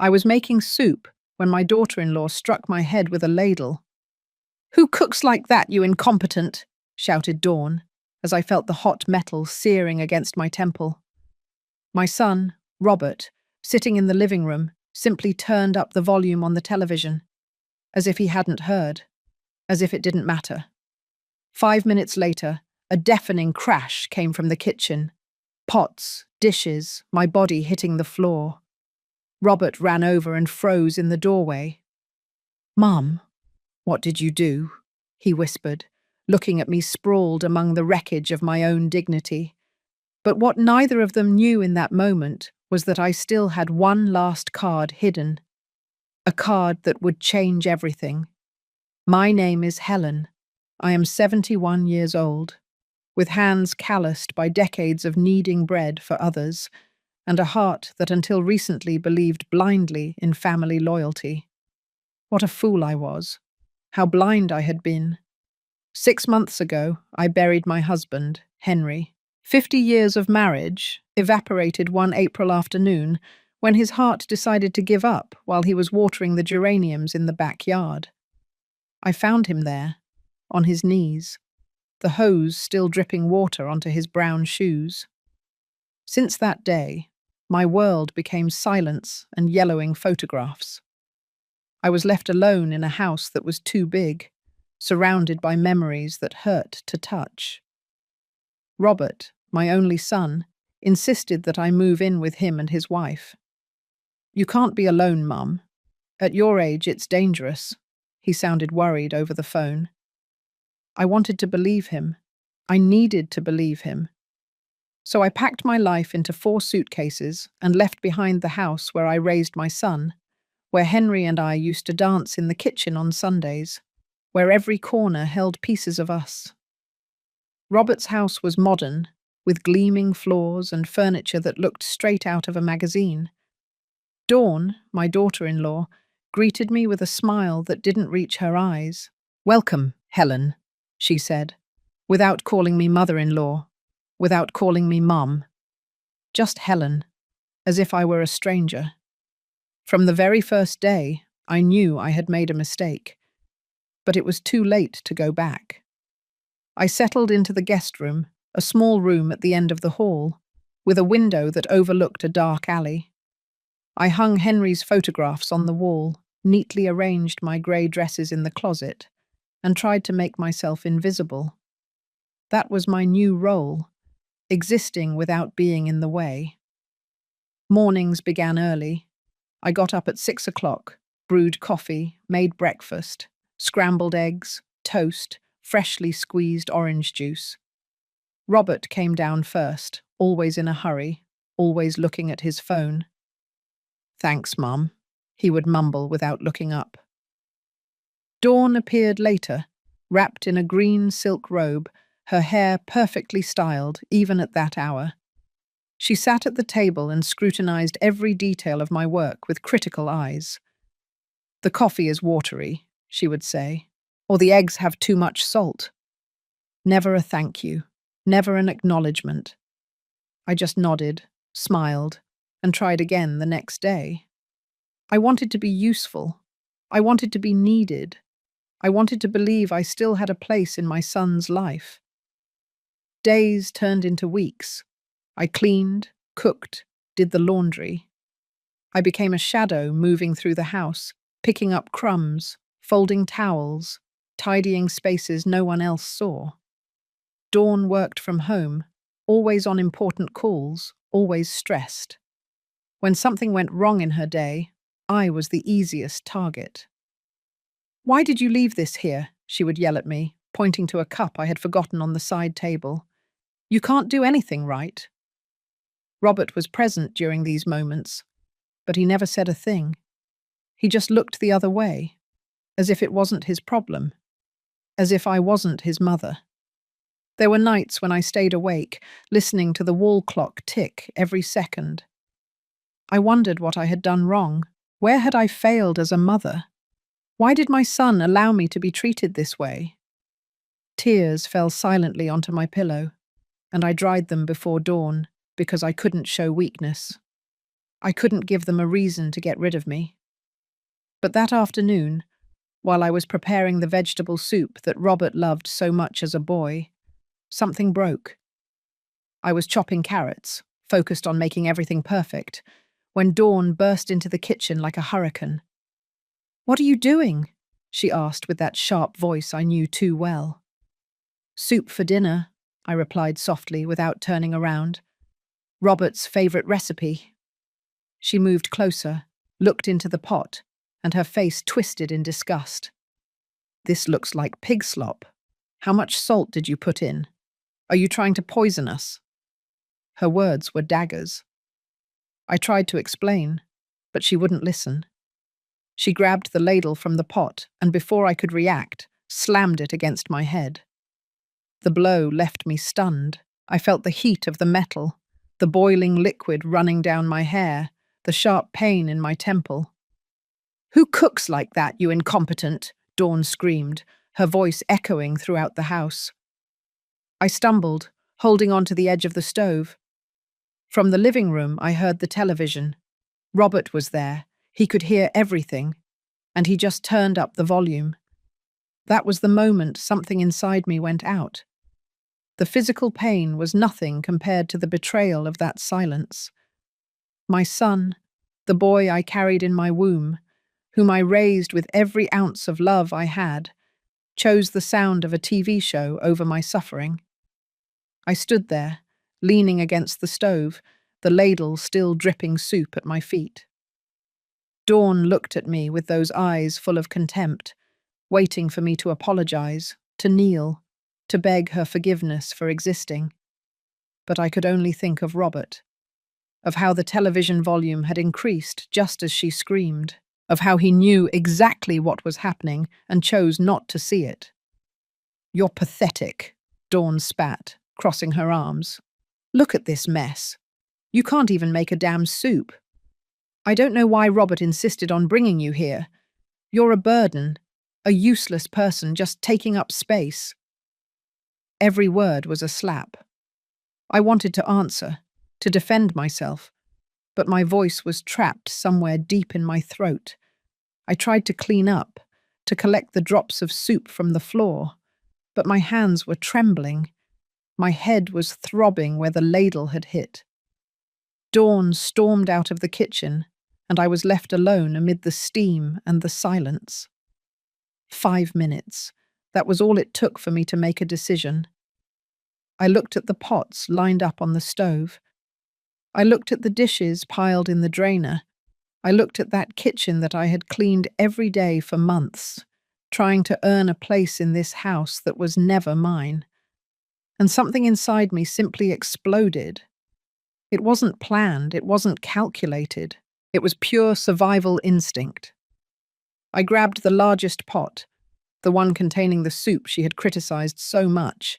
I was making soup when my daughter-in-law struck my head with a ladle. "Who cooks like that, you incompetent?" shouted Dawn, as I felt the hot metal searing against my temple. My son, Robert, sitting in the living room, simply turned up the volume on the television, as if he hadn't heard, as if it didn't matter. 5 minutes later, a deafening crash came from the kitchen. Pots, dishes, my body hitting the floor. Robert ran over and froze in the doorway. "Mum, what did you do?" he whispered, looking at me sprawled among the wreckage of my own dignity. But what neither of them knew in that moment was that I still had one last card hidden. A card that would change everything. My name is Helen. I am 71 years old, with hands calloused by decades of kneading bread for others, and a heart that until recently believed blindly in family loyalty. What a fool I was. How blind I had been. 6 months ago, I buried my husband, Henry. 50 years of marriage evaporated one April afternoon when his heart decided to give up while he was watering the geraniums in the backyard. I found him there, on his knees, the hose still dripping water onto his brown shoes. Since that day, my world became silence and yellowing photographs. I was left alone in a house that was too big, surrounded by memories that hurt to touch. Robert, my only son, insisted that I move in with him and his wife. "You can't be alone, Mum. At your age, it's dangerous." He sounded worried over the phone. I wanted to believe him. I needed to believe him. So I packed my life into 4 suitcases and left behind the house where I raised my son, where Henry and I used to dance in the kitchen on Sundays, where every corner held pieces of us. Robert's house was modern, with gleaming floors and furniture that looked straight out of a magazine. Dawn, my daughter-in-law, greeted me with a smile that didn't reach her eyes. "Welcome, Helen," she said, without calling me mother-in-law, without calling me mum. Just Helen, as if I were a stranger. From the very first day, I knew I had made a mistake, but it was too late to go back. I settled into the guest room, a small room at the end of the hall, with a window that overlooked a dark alley. I hung Henry's photographs on the wall, neatly arranged my grey dresses in the closet, and tried to make myself invisible. That was my new role, existing without being in the way. Mornings began early. I got up at 6 o'clock, brewed coffee, made breakfast, scrambled eggs, toast, freshly squeezed orange juice. Robert came down first, always in a hurry, always looking at his phone. "Thanks, Mum," he would mumble without looking up. Dawn appeared later, wrapped in a green silk robe, her hair perfectly styled, even at that hour. She sat at the table and scrutinized every detail of my work with critical eyes. "The coffee is watery," she would say, "or the eggs have too much salt." Never a thank you, never an acknowledgement. I just nodded, smiled, and tried again the next day. I wanted to be useful. I wanted to be needed. I wanted to believe I still had a place in my son's life. Days turned into weeks. I cleaned, cooked, did the laundry. I became a shadow moving through the house, picking up crumbs, folding towels, tidying spaces no one else saw. Dawn worked from home, always on important calls, always stressed. When something went wrong in her day, I was the easiest target. "Why did you leave this here?" she would yell at me, pointing to a cup I had forgotten on the side table. "You can't do anything right." Robert was present during these moments, but he never said a thing. He just looked the other way, as if it wasn't his problem, as if I wasn't his mother. There were nights when I stayed awake, listening to the wall clock tick every second. I wondered what I had done wrong. Where had I failed as a mother? Why did my son allow me to be treated this way? Tears fell silently onto my pillow, and I dried them before dawn because I couldn't show weakness. I couldn't give them a reason to get rid of me. But that afternoon, while I was preparing the vegetable soup that Robert loved so much as a boy, something broke. I was chopping carrots, focused on making everything perfect, when Dawn burst into the kitchen like a hurricane. "What are you doing?" she asked with that sharp voice I knew too well. "Soup for dinner," I replied softly without turning around. "Robert's favourite recipe." She moved closer, looked into the pot, and her face twisted in disgust. "This looks like pig slop. How much salt did you put in? Are you trying to poison us?" Her words were daggers. I tried to explain, but she wouldn't listen. She grabbed the ladle from the pot and, before I could react, slammed it against my head. The blow left me stunned. I felt the heat of the metal, the boiling liquid running down my hair, the sharp pain in my temple. "Who cooks like that, you incompetent?" Dawn screamed, her voice echoing throughout the house. I stumbled, holding onto the edge of the stove. From the living room, I heard the television. Robert was there. He could hear everything, and he just turned up the volume. That was the moment something inside me went out. The physical pain was nothing compared to the betrayal of that silence. My son, the boy I carried in my womb, whom I raised with every ounce of love I had, chose the sound of a TV show over my suffering. I stood there, leaning against the stove, the ladle still dripping soup at my feet. Dawn looked at me with those eyes full of contempt, waiting for me to apologize, to kneel, to beg her forgiveness for existing. But I could only think of Robert, of how the television volume had increased just as she screamed, of how he knew exactly what was happening and chose not to see it. "You're pathetic," Dawn spat, crossing her arms. "Look at this mess. You can't even make a damn soup. I don't know why Robert insisted on bringing you here. You're a burden, a useless person just taking up space." Every word was a slap. I wanted to answer, to defend myself, but my voice was trapped somewhere deep in my throat. I tried to clean up, to collect the drops of soup from the floor, but my hands were trembling. My head was throbbing where the ladle had hit. Dawn stormed out of the kitchen, and I was left alone amid the steam and the silence. 5 minutes. That was all it took for me to make a decision. I looked at the pots lined up on the stove. I looked at the dishes piled in the drainer. I looked at that kitchen that I had cleaned every day for months, trying to earn a place in this house that was never mine. And something inside me simply exploded. It wasn't planned, it wasn't calculated. It was pure survival instinct. I grabbed the largest pot, the one containing the soup she had criticized so much,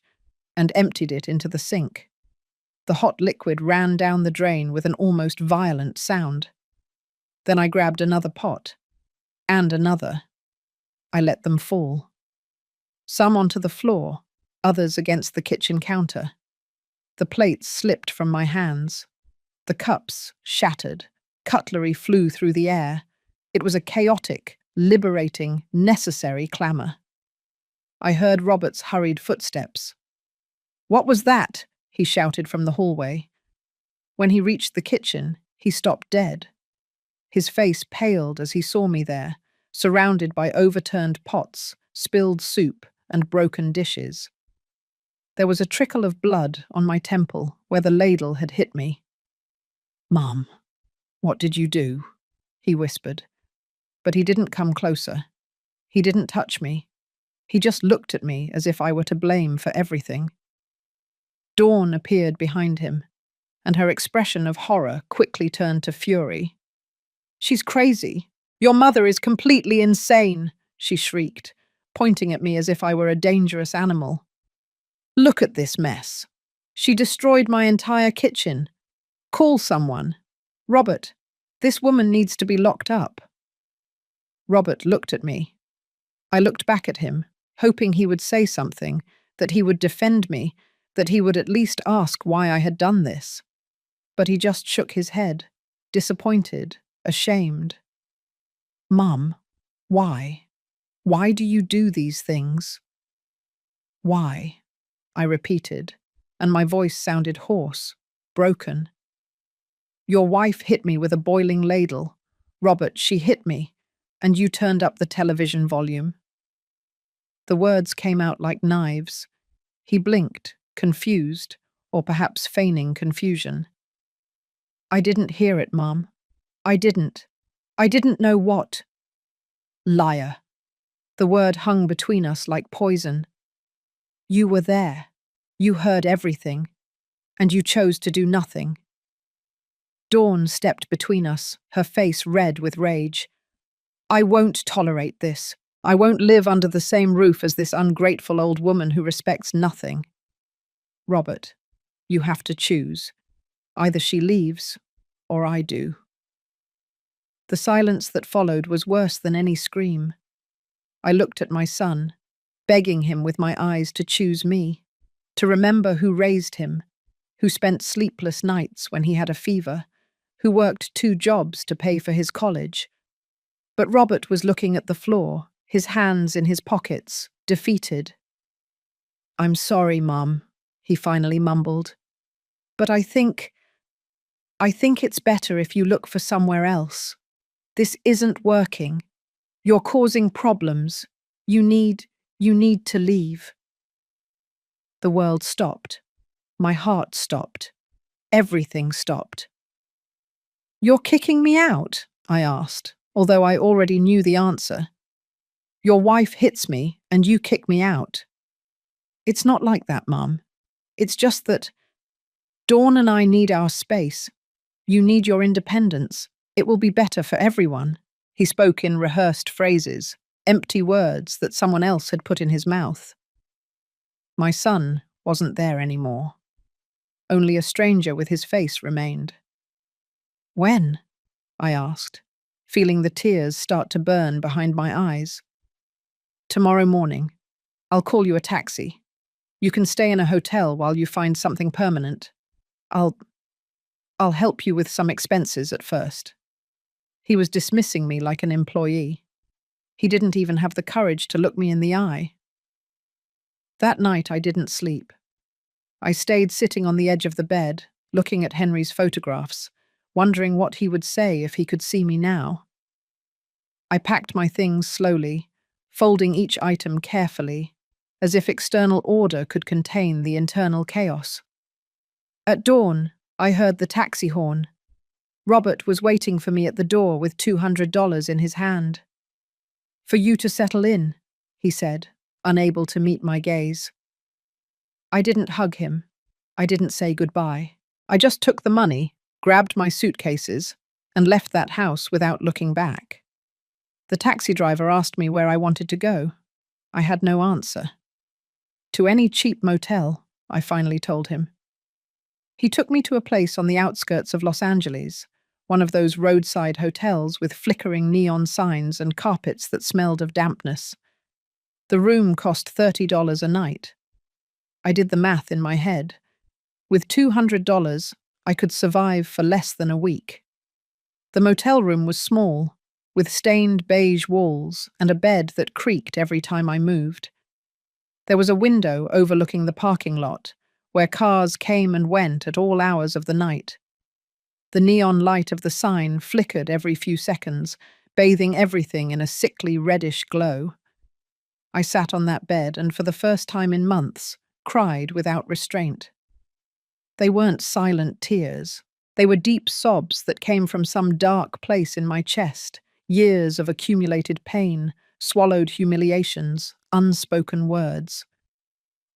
and emptied it into the sink. The hot liquid ran down the drain with an almost violent sound. Then I grabbed another pot, and another. I let them fall. Some onto the floor, others against the kitchen counter. The plates slipped from my hands. The cups shattered. Cutlery flew through the air. It was a chaotic, liberating, necessary clamour. I heard Robert's hurried footsteps. "What was that?" he shouted from the hallway. When he reached the kitchen, he stopped dead. His face paled as he saw me there, surrounded by overturned pots, spilled soup, and broken dishes. There was a trickle of blood on my temple where the ladle had hit me. "Mum, what did you do?" he whispered. But he didn't come closer. He didn't touch me. He just looked at me as if I were to blame for everything. Dawn appeared behind him, and her expression of horror quickly turned to fury. "She's crazy. Your mother is completely insane," she shrieked, pointing at me as if I were a dangerous animal. "Look at this mess. She destroyed my entire kitchen. Call someone. Robert, this woman needs to be locked up." Robert looked at me. I looked back at him, hoping he would say something, that he would defend me, that he would at least ask why I had done this. But he just shook his head. disappointed, ashamed. Mum, why? Why do you do these things? Why? I repeated, and my voice sounded hoarse, broken. Your wife hit me with a boiling ladle. Robert, she hit me, and you turned up the television volume. The words came out like knives. He blinked, confused, or perhaps feigning confusion. I didn't hear it, Mum. I didn't. I didn't know what. Liar. The word hung between us like poison. You were there. You heard everything. And you chose to do nothing. Dawn stepped between us, her face red with rage. I won't tolerate this. I won't live under the same roof as this ungrateful old woman who respects nothing. Robert, you have to choose. Either she leaves, or I do. The silence that followed was worse than any scream. I looked at my son, begging him with my eyes to choose me, to remember who raised him, who spent sleepless nights when he had a fever, who worked 2 jobs to pay for his college. But Robert was looking at the floor, his hands in his pockets, defeated. I'm sorry, Mum, he finally mumbled. But I think it's better if you look for somewhere else. This isn't working. You're causing problems. You need to leave. The world stopped. My heart stopped. Everything stopped. You're kicking me out? I asked, although I already knew the answer. Your wife hits me, and you kick me out. It's not like that, Mum. It's just that Dawn and I need our space. You need your independence. It will be better for everyone. He spoke in rehearsed phrases, empty words that someone else had put in his mouth. My son wasn't there anymore. Only a stranger with his face remained. When? I asked, feeling the tears start to burn behind my eyes. Tomorrow morning. I'll call you a taxi. You can stay in a hotel while you find something permanent. I'll help you with some expenses at first. He was dismissing me like an employee. He didn't even have the courage to look me in the eye. That night I didn't sleep. I stayed sitting on the edge of the bed, looking at Henry's photographs, wondering what he would say if he could see me now. I packed my things slowly, folding each item carefully, as if external order could contain the internal chaos. At dawn, I heard the taxi horn. Robert was waiting for me at the door with $200 in his hand. For you to settle in, he said, unable to meet my gaze. I didn't hug him. I didn't say goodbye. I just took the money, grabbed my suitcases, and left that house without looking back. The taxi driver asked me where I wanted to go. I had no answer. To any cheap motel, I finally told him. He took me to a place on the outskirts of Los Angeles, one of those roadside hotels with flickering neon signs and carpets that smelled of dampness. The room cost $30 a night. I did the math in my head. With $200, I could survive for less than a week. The motel room was small, with stained beige walls and a bed that creaked every time I moved. There was a window overlooking the parking lot, where cars came and went at all hours of the night. The neon light of the sign flickered every few seconds, bathing everything in a sickly reddish glow. I sat on that bed and for the first time in months, cried without restraint. They weren't silent tears. They were deep sobs that came from some dark place in my chest, years of accumulated pain, swallowed humiliations, unspoken words.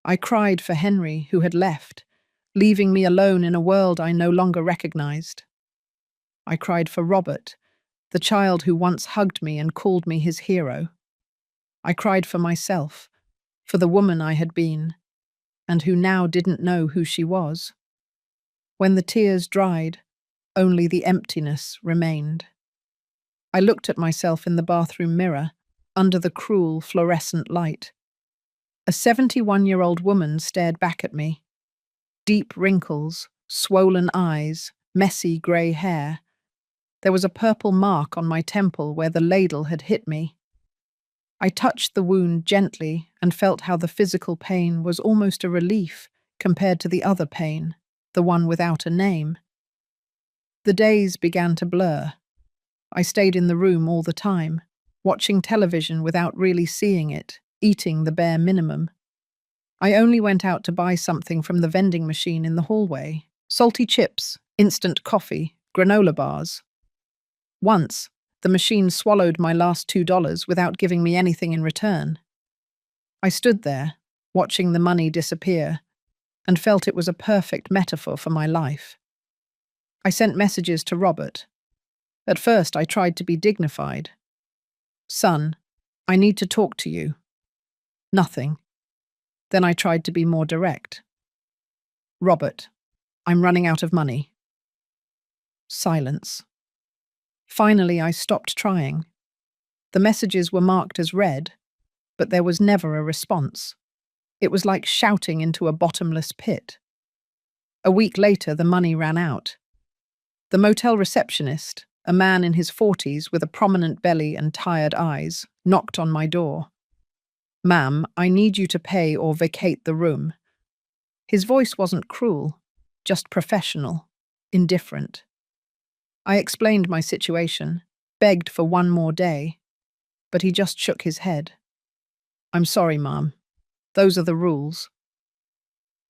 I cried for Henry, who had left, leaving me alone in a world I no longer recognized. I cried for Robert, the child who once hugged me and called me his hero. I cried for myself, for the woman I had been, and who now didn't know who she was. When the tears dried, only the emptiness remained. I looked at myself in the bathroom mirror, under the cruel fluorescent light. A 71-year-old woman stared back at me. Deep wrinkles, swollen eyes, messy grey hair. There was a purple mark on my temple where the ladle had hit me. I touched the wound gently and felt how the physical pain was almost a relief compared to the other pain, the one without a name. The days began to blur. I stayed in the room all the time, watching television without really seeing it, eating the bare minimum. I only went out to buy something from the vending machine in the hallway: salty chips, instant coffee, granola bars. Once, the machine swallowed my last $2 without giving me anything in return. I stood there, watching the money disappear, and felt it was a perfect metaphor for my life. I sent messages to Robert. At first, I tried to be dignified. "Son, I need to talk to you." Nothing. Then I tried to be more direct. "Robert, I'm running out of money." Silence. Finally, I stopped trying. The messages were marked as read, but there was never a response. It was like shouting into a bottomless pit. A week later, the money ran out. The motel receptionist, a man in his 40s with a prominent belly and tired eyes, knocked on my door. "Ma'am, I need you to pay or vacate the room." His voice wasn't cruel, just professional, indifferent. I explained my situation, begged for one more day, but he just shook his head. "I'm sorry, ma'am. Those are the rules."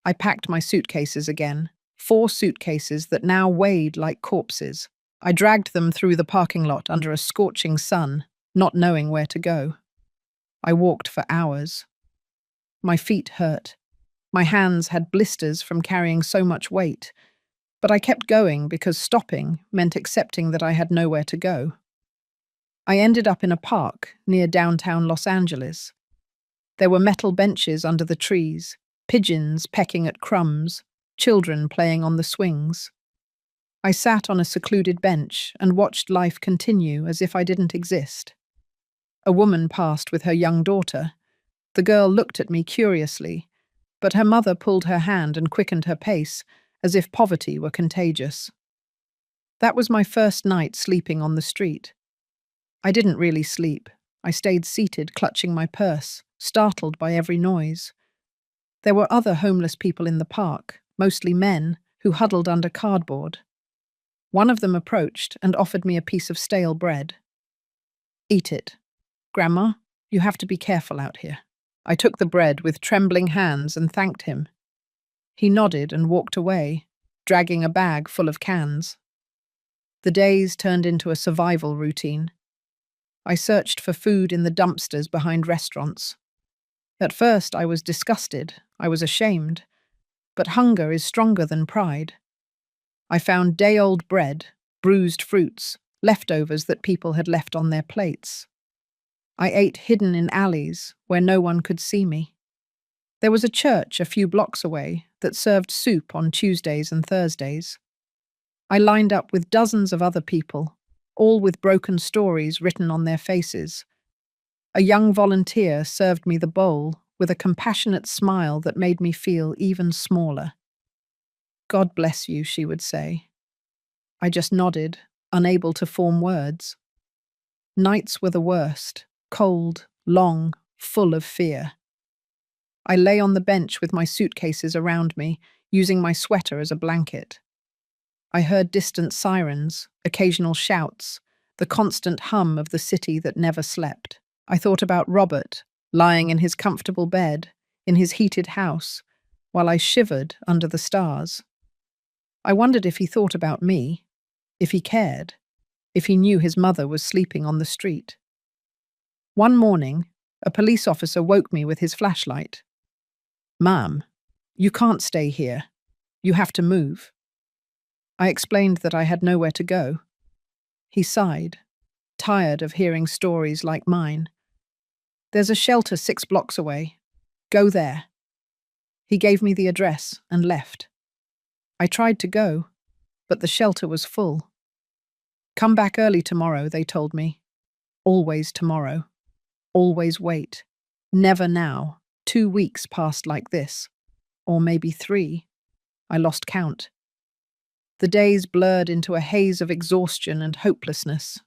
I packed my suitcases again, 4 suitcases that now weighed like corpses. I dragged them through the parking lot under a scorching sun, not knowing where to go. I walked for hours. My feet hurt. My hands had blisters from carrying so much weight, but I kept going because stopping meant accepting that I had nowhere to go. I ended up in a park near downtown Los Angeles. There were metal benches under the trees, pigeons pecking at crumbs, children playing on the swings. I sat on a secluded bench and watched life continue as if I didn't exist. A woman passed with her young daughter. The girl looked at me curiously, but her mother pulled her hand and quickened her pace, as if poverty were contagious. That was my first night sleeping on the street. I didn't really sleep. I stayed seated, clutching my purse, startled by every noise. There were other homeless people in the park, mostly men, who huddled under cardboard. One of them approached and offered me a piece of stale bread. "Eat it. Grandma, you have to be careful out here." I took the bread with trembling hands and thanked him. He nodded and walked away, dragging a bag full of cans. The days turned into a survival routine. I searched for food in the dumpsters behind restaurants. At first, I was disgusted. I was ashamed. But hunger is stronger than pride. I found day-old bread, bruised fruits, leftovers that people had left on their plates. I ate hidden in alleys where no one could see me. There was a church a few blocks away that served soup on Tuesdays and Thursdays. I lined up with dozens of other people, all with broken stories written on their faces. A young volunteer served me the bowl with a compassionate smile that made me feel even smaller. "God bless you," she would say. I just nodded, unable to form words. Nights were the worst, cold, long, full of fear. I lay on the bench with my suitcases around me, using my sweater as a blanket. I heard distant sirens, occasional shouts, the constant hum of the city that never slept. I thought about Robert, lying in his comfortable bed, in his heated house, while I shivered under the stars. I wondered if he thought about me, if he cared, if he knew his mother was sleeping on the street. One morning, a police officer woke me with his flashlight. "Ma'am, you can't stay here. You have to move." I explained that I had nowhere to go. He sighed, tired of hearing stories like mine. "There's a shelter 6 blocks away. Go there." He gave me the address and left. I tried to go, but the shelter was full. "Come back early tomorrow," they told me. Always tomorrow. Always wait. Never now. 2 weeks passed like this. Or maybe 3. I lost count. The days blurred into a haze of exhaustion and hopelessness.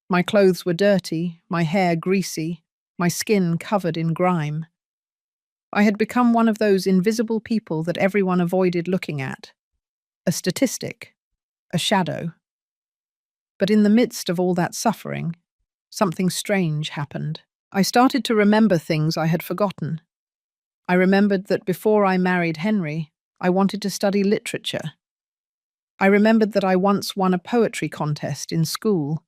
My clothes were dirty, my hair greasy, my skin covered in grime. I had become one of those invisible people that everyone avoided looking at. A statistic, a shadow. But in the midst of all that suffering, something strange happened. I started to remember things I had forgotten. I remembered that before I married Henry, I wanted to study literature. I remembered that I once won a poetry contest in school.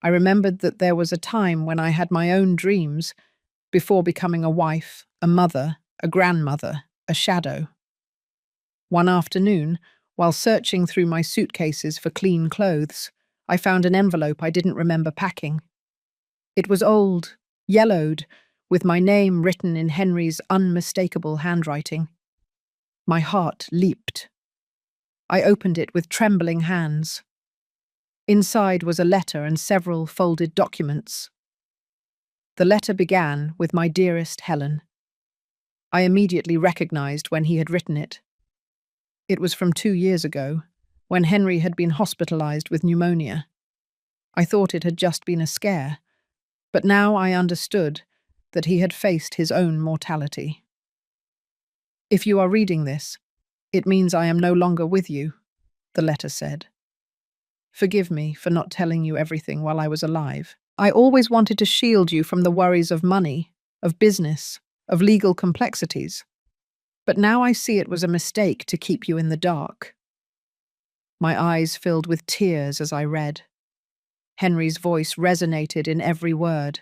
I remembered that there was a time when I had my own dreams before becoming a wife, a mother, a grandmother, a shadow. One afternoon, while searching through my suitcases for clean clothes, I found an envelope I didn't remember packing. It was old, yellowed, with my name written in Henry's unmistakable handwriting. My heart leaped. I opened it with trembling hands. Inside was a letter and several folded documents. The letter began with "My dearest Helen." I immediately recognized when he had written it. It was from 2 years ago, when Henry had been hospitalized with pneumonia. I thought it had just been a scare, but now I understood that he had faced his own mortality. "If you are reading this, it means I am no longer with you," the letter said. "Forgive me for not telling you everything while I was alive. I always wanted to shield you from the worries of money, of business, of legal complexities. But now I see it was a mistake to keep you in the dark." My eyes filled with tears as I read. Henry's voice resonated in every word.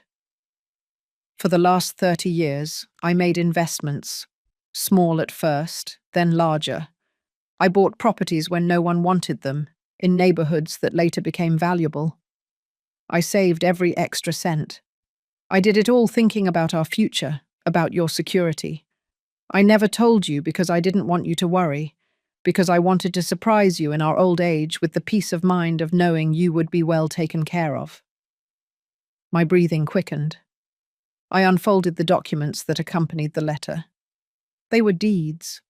"For the last 30 years, I made investments, small at first, then larger. I bought properties when no one wanted them, in neighborhoods that later became valuable. I saved every extra cent. I did it all thinking about our future, about your security. I never told you because I didn't want you to worry, because I wanted to surprise you in our old age with the peace of mind of knowing you would be well taken care of." My breathing quickened. I unfolded the documents that accompanied the letter. They were deeds,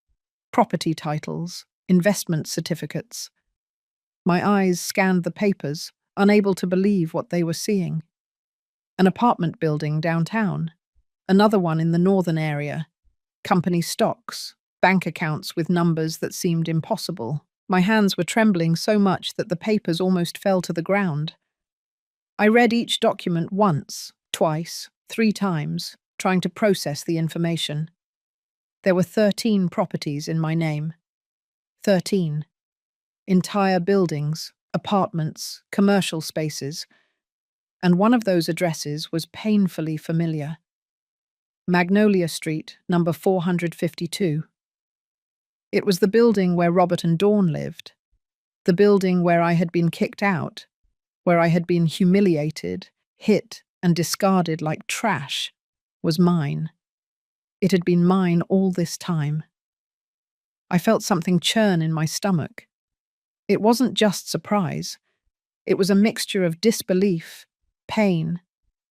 property titles, investment certificates. My eyes scanned the papers, unable to believe what they were seeing. An apartment building downtown, another one in the northern area, company stocks, bank accounts with numbers that seemed impossible. My hands were trembling so much that the papers almost fell to the ground. I read each document once, twice, 3 times, trying to process the information. There were 13 properties in my name. 13. Entire buildings, apartments, commercial spaces, and one of those addresses was painfully familiar. Magnolia Street, number 452. It was the building where Robert and Dawn lived, the building where I had been kicked out, where I had been humiliated, hit, and discarded like trash, was mine. It had been mine all this time. I felt something churn in my stomach. It wasn't just surprise. It was a mixture of disbelief, pain,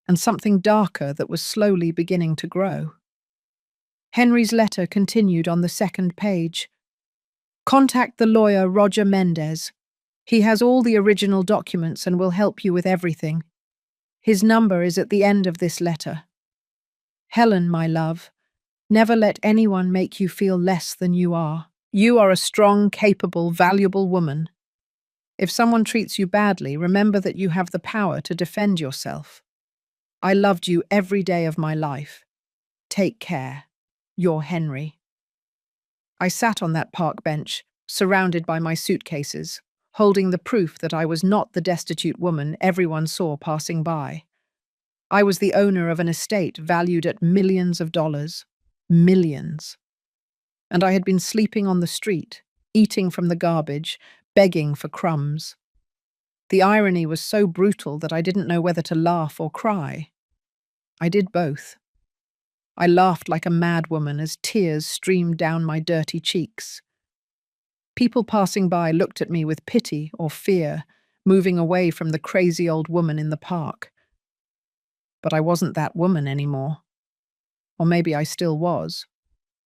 and something darker that was slowly beginning to grow. Henry's letter continued on the second page. "Contact the lawyer Roger Mendez. He has all the original documents and will help you with everything. His number is at the end of this letter. Helen, my love, never let anyone make you feel less than you are. You are a strong, capable, valuable woman. If someone treats you badly, remember that you have the power to defend yourself. I loved you every day of my life. Take care. Your Henry." I sat on that park bench, surrounded by my suitcases, holding the proof that I was not the destitute woman everyone saw passing by. I was the owner of an estate valued at millions of dollars. Millions. And I had been sleeping on the street, eating from the garbage, begging for crumbs. The irony was so brutal that I didn't know whether to laugh or cry. I did both. I laughed like a madwoman as tears streamed down my dirty cheeks. People passing by looked at me with pity or fear, moving away from the crazy old woman in the park. But I wasn't that woman anymore. Or maybe I still was,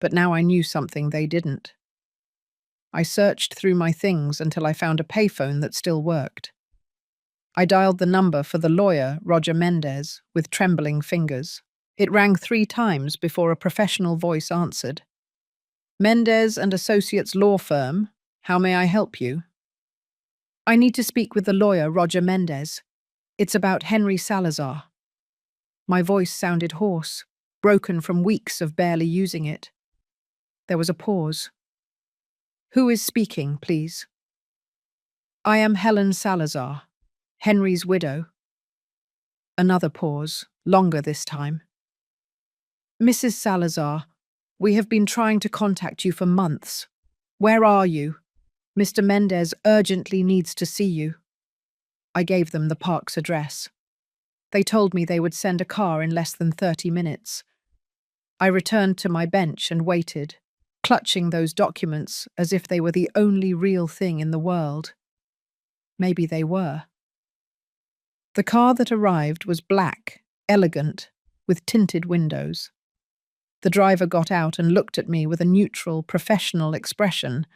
but now I knew something they didn't. I searched through my things until I found a payphone that still worked. I dialed the number for the lawyer, Roger Mendez, with trembling fingers. It rang 3 times before a professional voice answered. Mendez and Associates Law Firm, how may I help you? I need to speak with the lawyer, Roger Mendez. It's about Henry Salazar. My voice sounded hoarse, broken from weeks of barely using it. There was a pause. Who is speaking, please? I am Helen Salazar, Henry's widow. Another pause, longer this time. Mrs. Salazar, we have been trying to contact you for months. Where are you? Mr. Mendez urgently needs to see you. I gave them the park's address. They told me they would send a car in less than 30 minutes. I returned to my bench and waited, clutching those documents as if they were the only real thing in the world. Maybe they were. The car that arrived was black, elegant, with tinted windows. The driver got out and looked at me with a neutral, professional expression,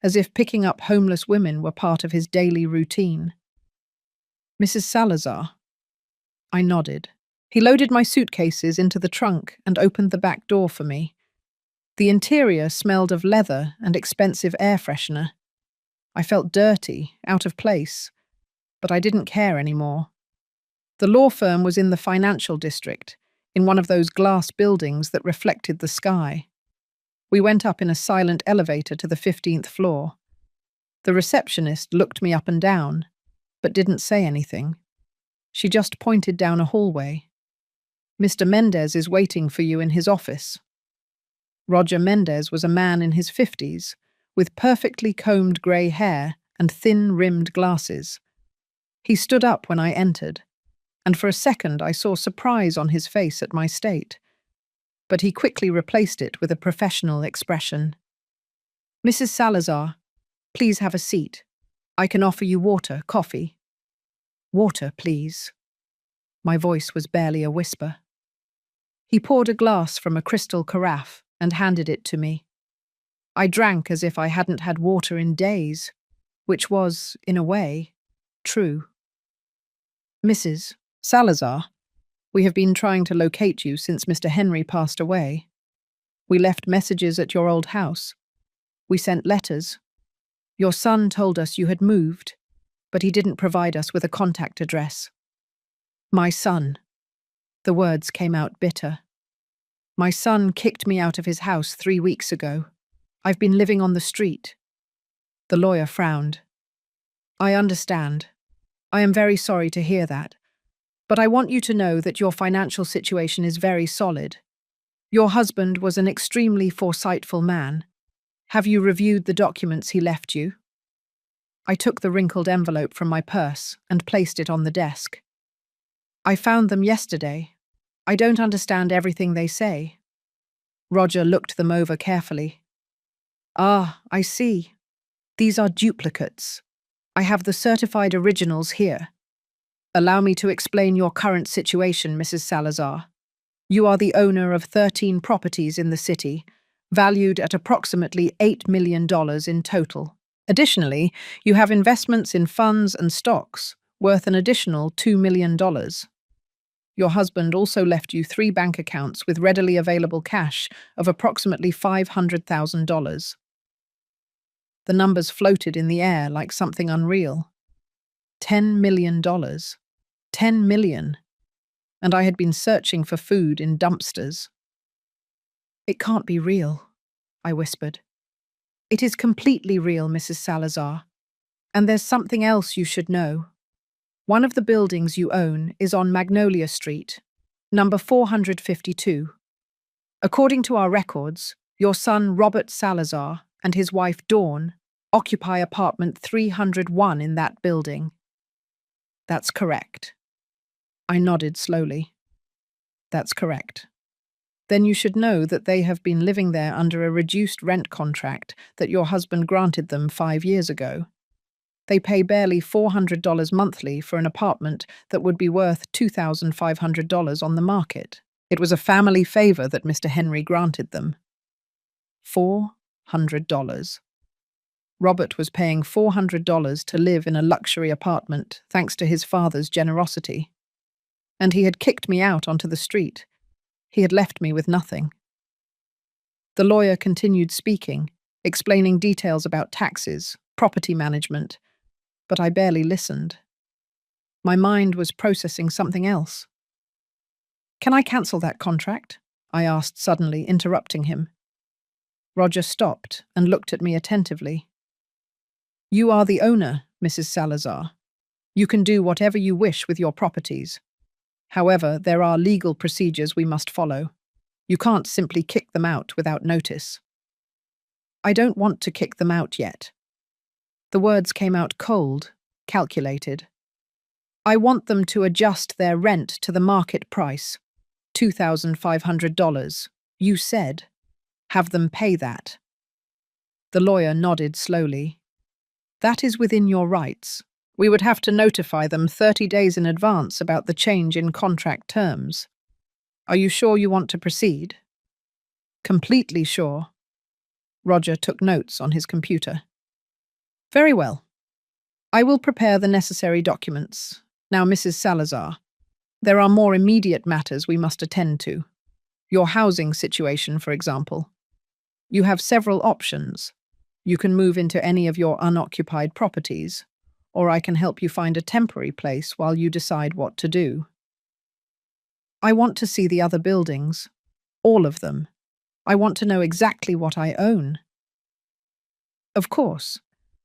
as if picking up homeless women were part of his daily routine. Mrs. Salazar? I nodded. He loaded my suitcases into the trunk and opened the back door for me. The interior smelled of leather and expensive air freshener. I felt dirty, out of place, but I didn't care anymore. The law firm was in the financial district, in one of those glass buildings that reflected the sky. We went up in a silent elevator to the 15th floor. The receptionist looked me up and down, but didn't say anything. She just pointed down a hallway. Mr. Mendez is waiting for you in his office. Roger Mendez was a man in his 50s, with perfectly combed grey hair and thin-rimmed glasses. He stood up when I entered, and for a second I saw surprise on his face at my state. But he quickly replaced it with a professional expression. Mrs. Salazar, please have a seat. I can offer you water, coffee. Water, please. My voice was barely a whisper. He poured a glass from a crystal carafe and handed it to me. I drank as if I hadn't had water in days, which was, in a way, true. Mrs. Salazar, we have been trying to locate you since Mr. Henry passed away. We left messages at your old house. We sent letters. Your son told us you had moved, but he didn't provide us with a contact address. My son. The words came out bitter. My son kicked me out of his house 3 weeks ago. I've been living on the street. The lawyer frowned. I understand. I am very sorry to hear that. But I want you to know that your financial situation is very solid. Your husband was an extremely foresightful man. Have you reviewed the documents he left you? I took the wrinkled envelope from my purse and placed it on the desk. I found them yesterday. I don't understand everything they say. Roger looked them over carefully. Ah, I see. These are duplicates. I have the certified originals here. Allow me to explain your current situation, Mrs. Salazar. You are the owner of 13 properties in the city, valued at approximately $8 million in total. Additionally, you have investments in funds and stocks, worth an additional $2 million. Your husband also left you 3 bank accounts with readily available cash of approximately $500,000. The numbers floated in the air like something unreal. $10 million. 10 million. And I had been searching for food in dumpsters. It can't be real, I whispered. It is completely real, Mrs. Salazar. And there's something else you should know. One of the buildings you own is on Magnolia Street, number 452. According to our records, your son Robert Salazar and his wife Dawn occupy apartment 301 in that building. That's correct. I nodded slowly. That's correct. Then you should know that they have been living there under a reduced rent contract that your husband granted them 5 years ago. They pay barely $400 monthly for an apartment that would be worth $2,500 on the market. It was a family favor that Mr. Henry granted them. $400. Robert was paying $400 to live in a luxury apartment thanks to his father's generosity. And he had kicked me out onto the street. He had left me with nothing. The lawyer continued speaking, explaining details about taxes, property management, but I barely listened. My mind was processing something else. "Can I cancel that contract?" I asked suddenly, interrupting him. Roger stopped and looked at me attentively. "You are the owner, Mrs. Salazar. You can do whatever you wish with your properties. However, there are legal procedures we must follow. You can't simply kick them out without notice." "I don't want to kick them out yet." The words came out cold, calculated. "I want them to adjust their rent to the market price, $2,500. You said, have them pay that." The lawyer nodded slowly. "That is within your rights. We would have to notify them 30 days in advance about the change in contract terms. Are you sure you want to proceed?" "Completely sure." Roger took notes on his computer. "Very well. I will prepare the necessary documents. Now, Mrs. Salazar, there are more immediate matters we must attend to. Your housing situation, for example. You have several options. You can move into any of your unoccupied properties, or I can help you find a temporary place while you decide what to do. I want to see the other buildings. All of them. I want to know exactly what I own." "Of course.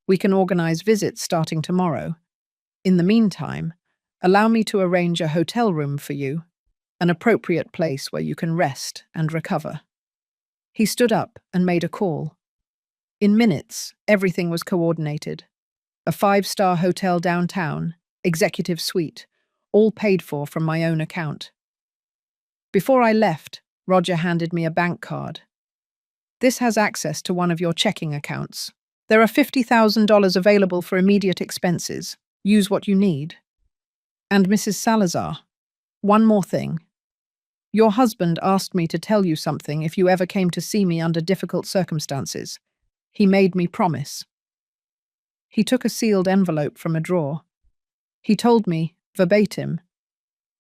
We can organize visits starting tomorrow. In the meantime, allow me to arrange a hotel room for you, an appropriate place where you can rest and recover." He stood up and made a call. In minutes, everything was coordinated. A 5-star hotel downtown, executive suite, all paid for from my own account. Before I left, Roger handed me a bank card. "This has access to one of your checking accounts. There are $50,000 available for immediate expenses. Use what you need." "And Mrs. Salazar, one more thing. Your husband asked me to tell you something if you ever came to see me under difficult circumstances. He made me promise." He took a sealed envelope from a drawer. He told me, verbatim,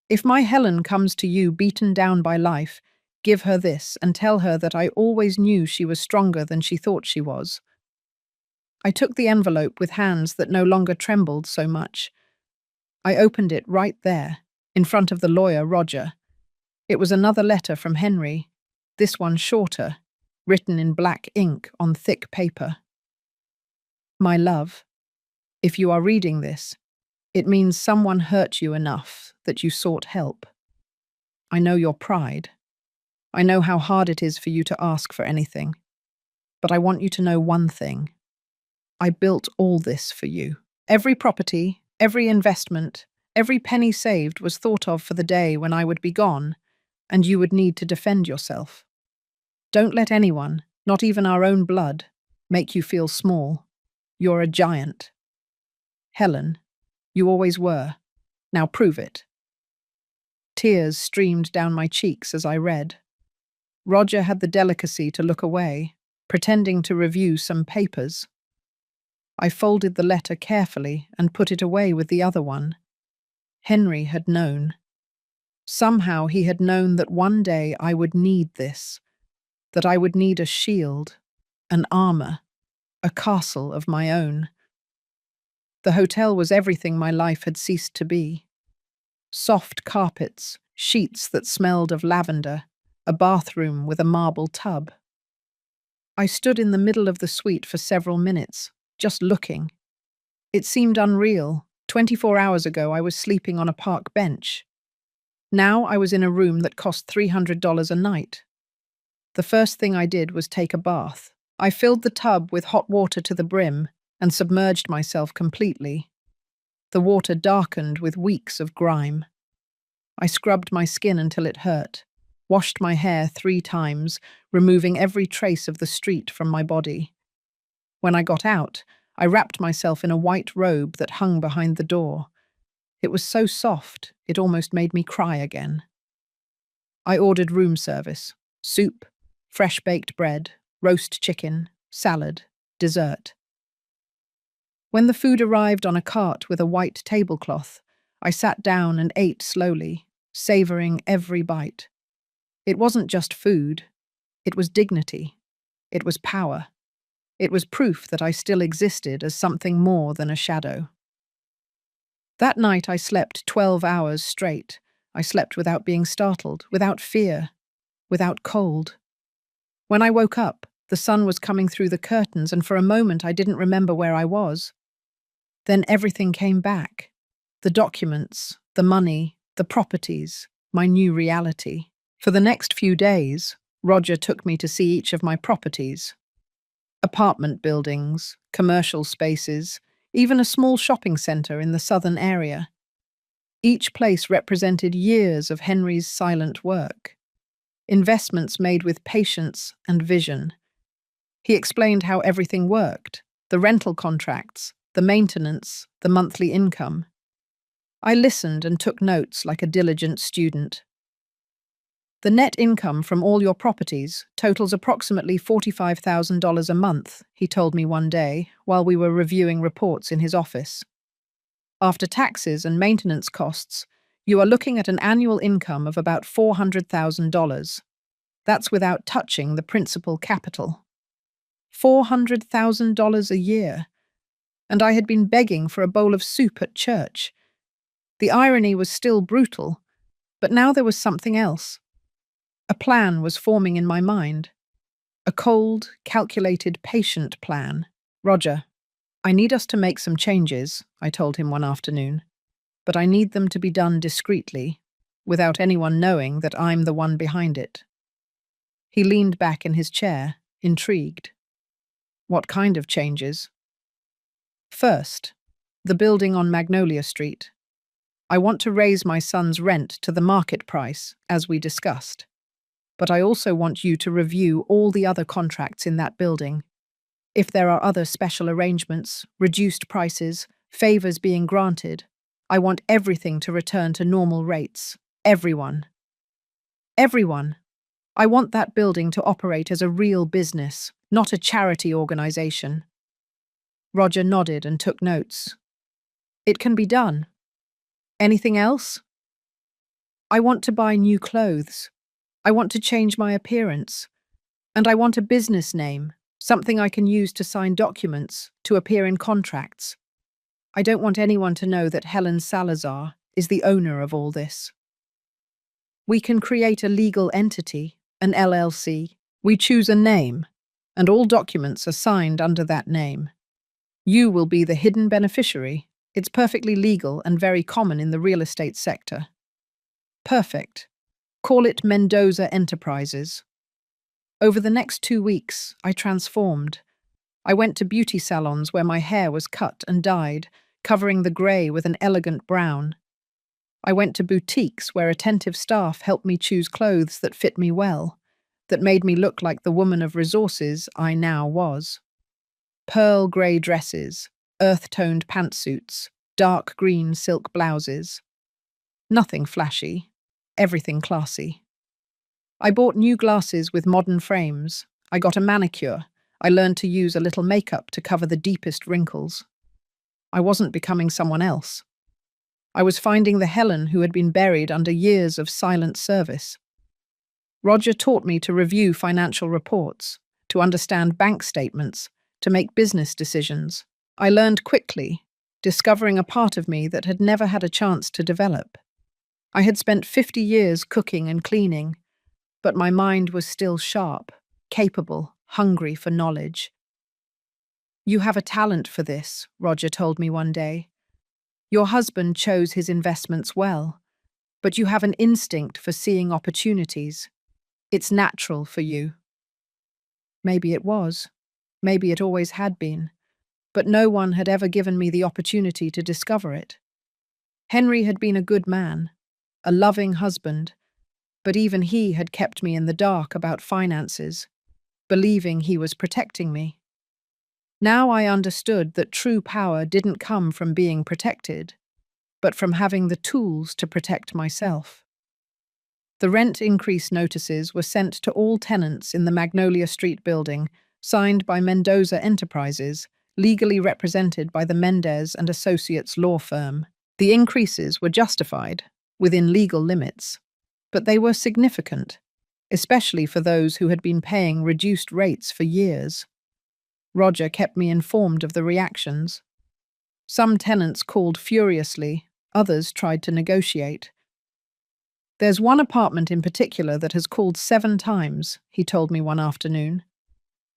"If my Helen comes to you beaten down by life, give her this and tell her that I always knew she was stronger than she thought she was." I took the envelope with hands that no longer trembled so much. I opened it right there, in front of the lawyer, Roger. It was another letter from Henry, this one shorter, written in black ink on thick paper. "My love, if you are reading this, it means someone hurt you enough that you sought help. I know your pride. I know how hard it is for you to ask for anything. But I want you to know one thing. I built all this for you. Every property, every investment, every penny saved was thought of for the day when I would be gone, and you would need to defend yourself. Don't let anyone, not even our own blood, make you feel small. You're a giant. Helen, you always were. Now prove it." Tears streamed down my cheeks as I read. Roger had the delicacy to look away, pretending to review some papers. I folded the letter carefully and put it away with the other one. Henry had known. Somehow he had known that one day I would need this, that I would need a shield, an armor, a castle of my own. The hotel was everything my life had ceased to be. Soft carpets, sheets that smelled of lavender, a bathroom with a marble tub. I stood in the middle of the suite for several minutes, just looking. It seemed unreal. 24 hours ago I was sleeping on a park bench. Now I was in a room that cost $300 a night. The first thing I did was take a bath. I filled the tub with hot water to the brim and submerged myself completely. The water darkened with weeks of grime. I scrubbed my skin until it hurt, washed my hair 3 times, removing every trace of the street from my body. When I got out, I wrapped myself in a white robe that hung behind the door. It was so soft, it almost made me cry again. I ordered room service, soup, fresh baked bread, roast chicken, salad, dessert. When the food arrived on a cart with a white tablecloth, I sat down and ate slowly, savoring every bite. It wasn't just food. It was dignity. It was power. It was proof that I still existed as something more than a shadow. That night I slept 12 hours straight. I slept without being startled, without fear, without cold. When I woke up, the sun was coming through the curtains, and for a moment I didn't remember where I was. Then everything came back. The documents, the money, the properties, my new reality. For the next few days, Roger took me to see each of my properties. Apartment buildings, commercial spaces, even a small shopping centre in the southern area. Each place represented years of Henry's silent work. Investments made with patience and vision. He explained how everything worked, the rental contracts, the maintenance, the monthly income. I listened and took notes like a diligent student. The net income from all your properties totals approximately $45,000 a month, he told me one day while we were reviewing reports in his office. After taxes and maintenance costs, you are looking at an annual income of about $400,000. That's without touching the principal capital. $400,000 a year. And I had been begging for a bowl of soup at church. The irony was still brutal, but now there was something else. A plan was forming in my mind. A cold, calculated, patient plan. Roger, I need us to make some changes, I told him one afternoon, but I need them to be done discreetly, without anyone knowing that I'm the one behind it. He leaned back in his chair, intrigued. What kind of changes? First, the building on Magnolia Street. I want to raise my son's rent to the market price, as we discussed. But I also want you to review all the other contracts in that building. If there are other special arrangements, reduced prices, favors being granted, I want everything to return to normal rates. Everyone. Everyone. I want that building to operate as a real business, not a charity organization. Roger nodded and took notes. It can be done. Anything else? I want to buy new clothes. I want to change my appearance. And I want a business name, something I can use to sign documents, to appear in contracts. I don't want anyone to know that Helen Salazar is the owner of all this. We can create a legal entity, an LLC. We choose a name, and all documents are signed under that name. You will be the hidden beneficiary. It's perfectly legal and very common in the real estate sector. Perfect. Call it Mendoza Enterprises. Over the next 2 weeks, I transformed. I went to beauty salons where my hair was cut and dyed, covering the grey with an elegant brown. I went to boutiques where attentive staff helped me choose clothes that fit me well, that made me look like the woman of resources I now was. Pearl grey dresses, earth-toned pantsuits, dark green silk blouses. Nothing flashy. Everything classy. I bought new glasses with modern frames. I got a manicure. I learned to use a little makeup to cover the deepest wrinkles. I wasn't becoming someone else. I was finding the Helen who had been buried under years of silent service. Roger taught me to review financial reports, to understand bank statements, to make business decisions. I learned quickly, discovering a part of me that had never had a chance to develop. I had spent 50 years cooking and cleaning, but my mind was still sharp, capable, hungry for knowledge. You have a talent for this, Roger told me one day. Your husband chose his investments well, but you have an instinct for seeing opportunities. It's natural for you. Maybe it was. Maybe it always had been. But no one had ever given me the opportunity to discover it. Henry had been a good man, a loving husband, but even he had kept me in the dark about finances, believing he was protecting me. Now I understood that true power didn't come from being protected, but from having the tools to protect myself. The rent increase notices were sent to all tenants in the Magnolia Street building, signed by Mendoza Enterprises, legally represented by the Mendez and Associates law firm. The increases were justified, within legal limits, but they were significant, especially for those who had been paying reduced rates for years. Roger kept me informed of the reactions. Some tenants called furiously, others tried to negotiate. "There's one apartment in particular that has called 7 times," he told me one afternoon.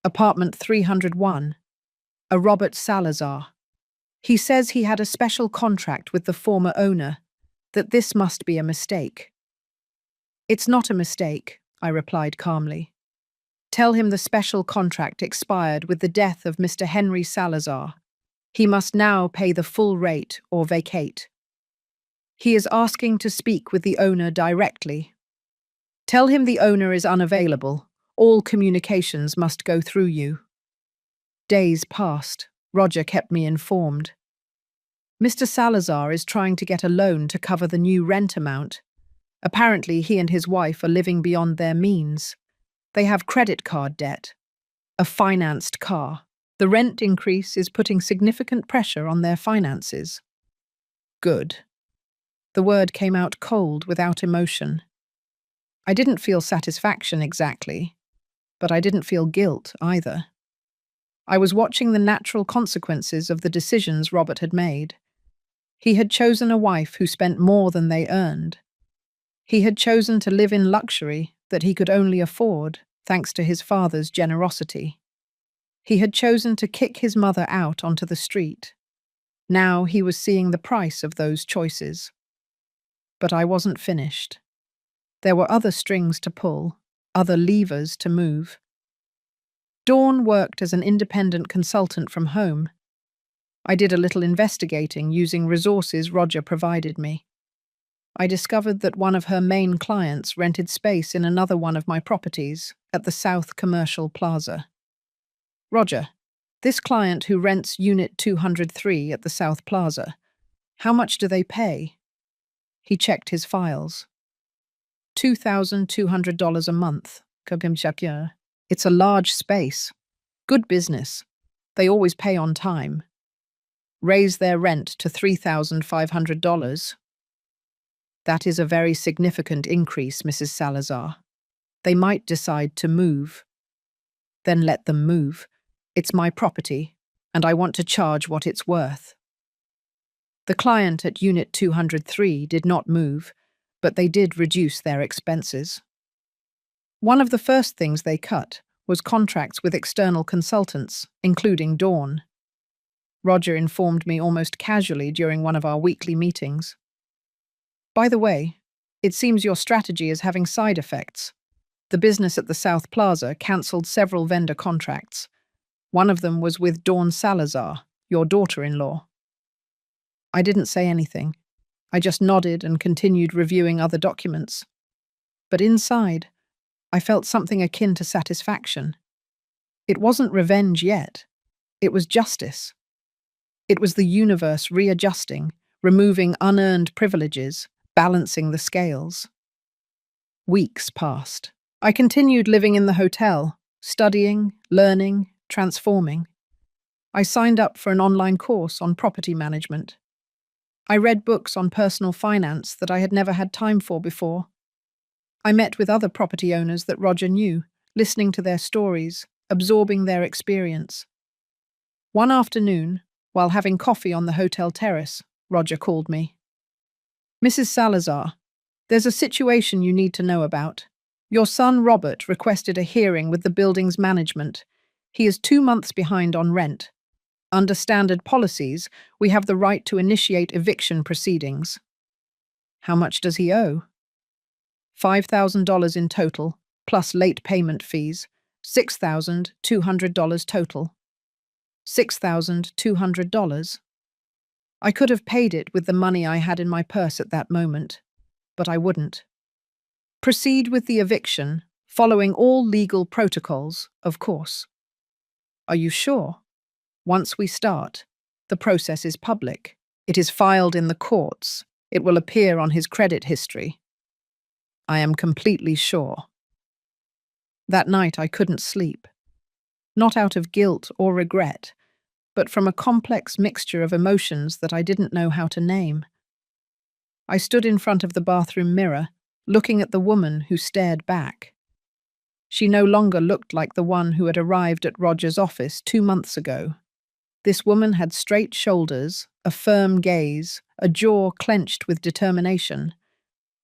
Apartment 301, a Robert Salazar. He says he had a special contract with the former owner, that this must be a mistake. "It's not a mistake," I replied calmly. "Tell him the special contract expired with the death of Mr. Henry Salazar. He must now pay the full rate or vacate. He is asking to speak with the owner directly. Tell him the owner is unavailable. All communications must go through you." Days passed. Roger kept me informed. "Mr. Salazar is trying to get a loan to cover the new rent amount. Apparently, he and his wife are living beyond their means. They have credit card debt, a financed car. The rent increase is putting significant pressure on their finances." Good. The word came out cold, without emotion. I didn't feel satisfaction exactly, but I didn't feel guilt either. I was watching the natural consequences of the decisions Robert had made. He had chosen a wife who spent more than they earned. He had chosen to live in luxury that he could only afford, thanks to his father's generosity. He had chosen to kick his mother out onto the street. Now he was seeing the price of those choices. But I wasn't finished. There were other strings to pull, other levers to move. Dawn worked as an independent consultant from home. I did a little investigating using resources Roger provided me. I discovered that one of her main clients rented space in another one of my properties at the South Commercial Plaza. "Roger, this client who rents Unit 203 at the South Plaza, how much do they pay?" He checked his files. $2,200 a month. It's a large space. Good business. They always pay on time. Raise their rent to $3,500. That is a very significant increase, Mrs. Salazar. They might decide to move. Then let them move. It's my property, and I want to charge what it's worth. The client at Unit 203 did not move, but they did reduce their expenses. One of the first things they cut was contracts with external consultants, including Dawn. Roger informed me almost casually during one of our weekly meetings. "By the way, it seems your strategy is having side effects. The business at the South Plaza cancelled several vendor contracts. One of them was with Dawn Salazar, your daughter-in-law." I didn't say anything. I just nodded and continued reviewing other documents. But inside, I felt something akin to satisfaction. It wasn't revenge yet. It was justice. It was the universe readjusting, removing unearned privileges, balancing the scales. Weeks passed. I continued living in the hotel, studying, learning, transforming. I signed up for an online course on property management. I read books on personal finance that I had never had time for before. I met with other property owners that Roger knew, listening to their stories, absorbing their experience. One afternoon, while having coffee on the hotel terrace, Roger called me. "Mrs. Salazar, there's a situation you need to know about. Your son Robert requested a hearing with the building's management. He is 2 months behind on rent. Under standard policies, we have the right to initiate eviction proceedings." "How much does he owe?" $5,000 in total, plus late payment fees. $6,200 total. $6,200. I could have paid it with the money I had in my purse at that moment, but I wouldn't. "Proceed with the eviction, following all legal protocols, of course." "Are you sure?" "Once we start, the process is public. It is filed in the courts. It will appear on his credit history." "I am completely sure." That night I couldn't sleep. Not out of guilt or regret, but from a complex mixture of emotions that I didn't know how to name. I stood in front of the bathroom mirror, looking at the woman who stared back. She no longer looked like the one who had arrived at Roger's office 2 months ago. This woman had straight shoulders, a firm gaze, a jaw clenched with determination.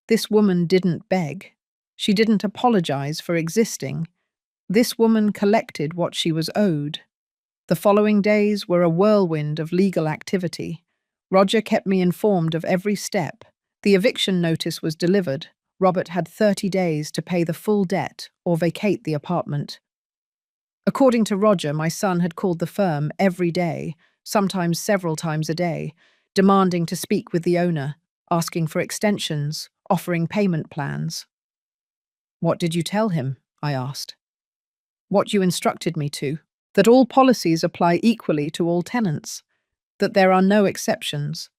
This woman didn't beg. She didn't apologize for existing. This woman collected what she was owed. The following days were a whirlwind of legal activity. Roger kept me informed of every step. The eviction notice was delivered. Robert had 30 days to pay the full debt or vacate the apartment. According to Roger, my son had called the firm every day, sometimes several times a day, demanding to speak with the owner, asking for extensions, offering payment plans. "What did you tell him?" I asked. "What you instructed me to, that all policies apply equally to all tenants, that there are no exceptions,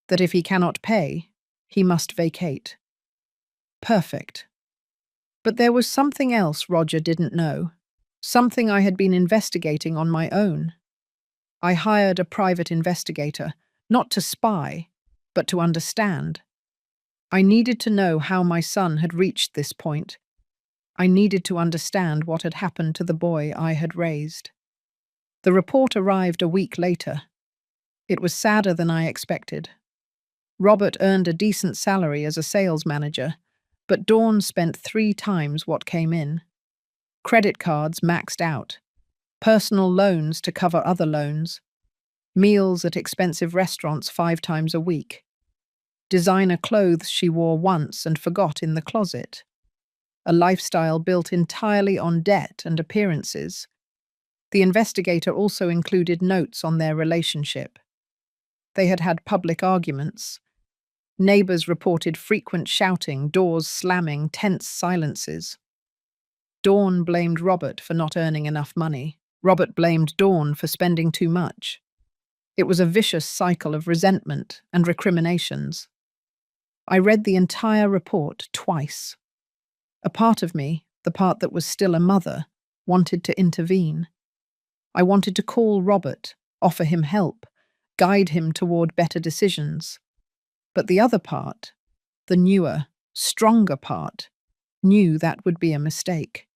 that if he cannot pay, he must vacate." Perfect. But there was something else Roger didn't know, something I had been investigating on my own. I hired a private investigator, not to spy, but to understand. I needed to know how my son had reached this point. I needed to understand what had happened to the boy I had raised. The report arrived a week later. It was sadder than I expected. Robert earned a decent salary as a sales manager, but Dawn spent 3 times what came in. Credit cards maxed out, personal loans to cover other loans, meals at expensive restaurants 5 times a week, designer clothes she wore once and forgot in the closet, a lifestyle built entirely on debt and appearances. The investigator also included notes on their relationship. They had had public arguments. Neighbors reported frequent shouting, doors slamming, tense silences. Dawn blamed Robert for not earning enough money. Robert blamed Dawn for spending too much. It was a vicious cycle of resentment and recriminations. I read the entire report twice. A part of me, the part that was still a mother, wanted to intervene. I wanted to call Robert, offer him help, guide him toward better decisions. But the other part, the newer, stronger part, knew that would be a mistake.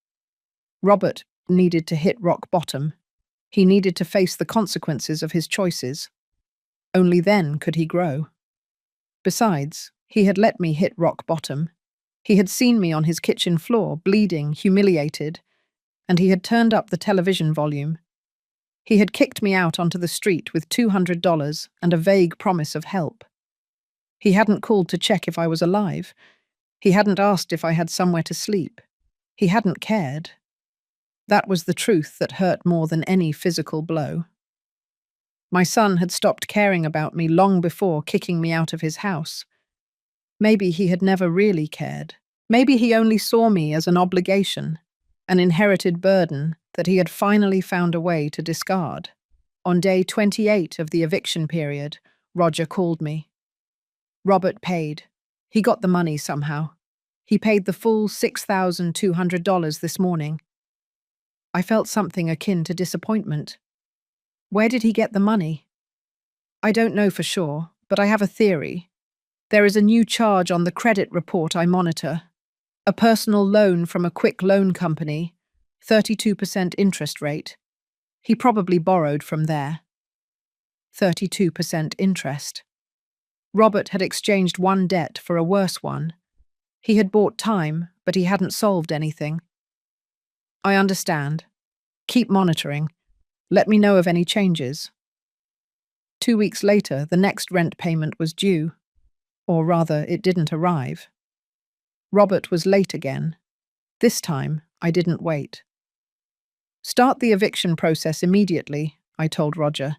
Robert needed to hit rock bottom. He needed to face the consequences of his choices. Only then could he grow. Besides, he had let me hit rock bottom. He had seen me on his kitchen floor, bleeding, humiliated, and he had turned up the television volume. He had kicked me out onto the street with $200 and a vague promise of help. He hadn't called to check if I was alive. He hadn't asked if I had somewhere to sleep. He hadn't cared. That was the truth that hurt more than any physical blow. My son had stopped caring about me long before kicking me out of his house. Maybe he had never really cared. Maybe he only saw me as an obligation, an inherited burden that he had finally found a way to discard. On day 28 of the eviction period, Roger called me. Robert paid. He got the money somehow. He paid the full $6,200 this morning. I felt something akin to disappointment. Where did he get the money? I don't know for sure, but I have a theory. There is a new charge on the credit report I monitor. A personal loan from a quick loan company, 32% interest rate. He probably borrowed from there. 32% interest. Robert had exchanged one debt for a worse one. He had bought time, but he hadn't solved anything. I understand. Keep monitoring. Let me know of any changes. 2 weeks later, the next rent payment was due. Or rather, it didn't arrive. Robert was late again. This time, I didn't wait. Start the eviction process immediately, I told Roger.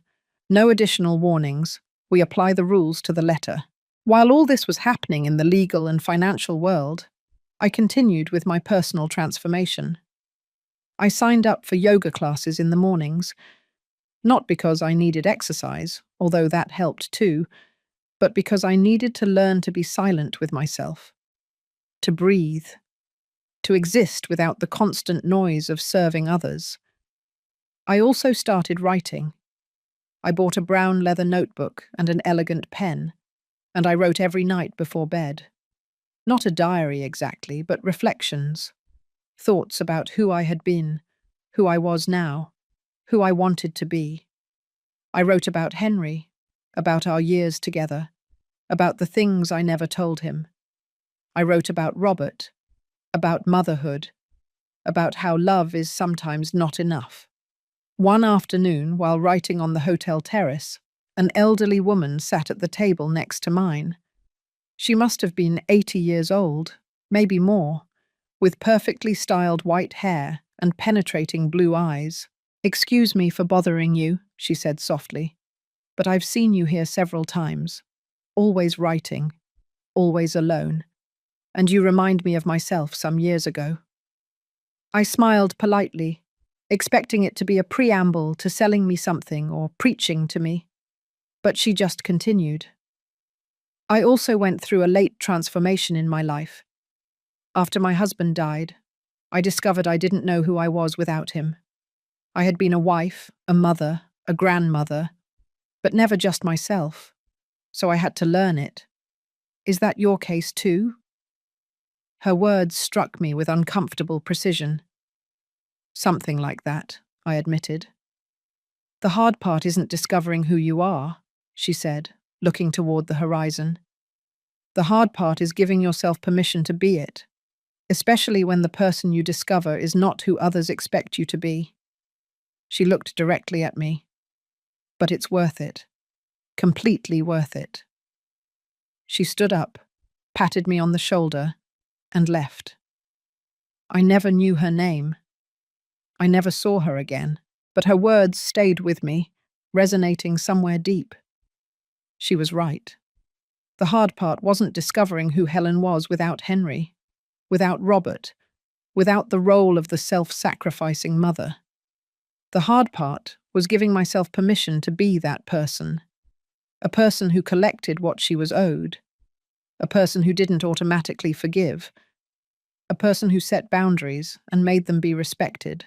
No additional warnings. We apply the rules to the letter. While all this was happening in the legal and financial world, I continued with my personal transformation. I signed up for yoga classes in the mornings, not because I needed exercise, although that helped too, but because I needed to learn to be silent with myself, to breathe, to exist without the constant noise of serving others. I also started writing. I bought a brown leather notebook and an elegant pen, and I wrote every night before bed. Not a diary exactly, but reflections. Thoughts about who I had been, who I was now, who I wanted to be. I wrote about Henry, about our years together, about the things I never told him. I wrote about Robert, about motherhood, about how love is sometimes not enough. One afternoon, while writing on the hotel terrace, an elderly woman sat at the table next to mine. She must have been 80 years old, maybe more, with perfectly styled white hair and penetrating blue eyes. "Excuse me for bothering you," she said softly, "but I've seen you here several times, always writing, always alone, and you remind me of myself some years ago." I smiled politely, expecting it to be a preamble to selling me something or preaching to me, but she just continued. "I also went through a late transformation in my life. After my husband died, I discovered I didn't know who I was without him. I had been a wife, a mother, a grandmother, but never just myself, so I had to learn it. Is that your case too?" Her words struck me with uncomfortable precision. "Something like that," I admitted. "The hard part isn't discovering who you are," she said, looking toward the horizon. "The hard part is giving yourself permission to be it, especially when the person you discover is not who others expect you to be." She looked directly at me. "But it's worth it. Completely worth it." She stood up, patted me on the shoulder, and left. I never knew her name. I never saw her again, but her words stayed with me, resonating somewhere deep. She was right. The hard part wasn't discovering who Helen was without Henry, without Robert, without the role of the self-sacrificing mother. The hard part was giving myself permission to be that person, a person who collected what she was owed, a person who didn't automatically forgive, a person who set boundaries and made them be respected.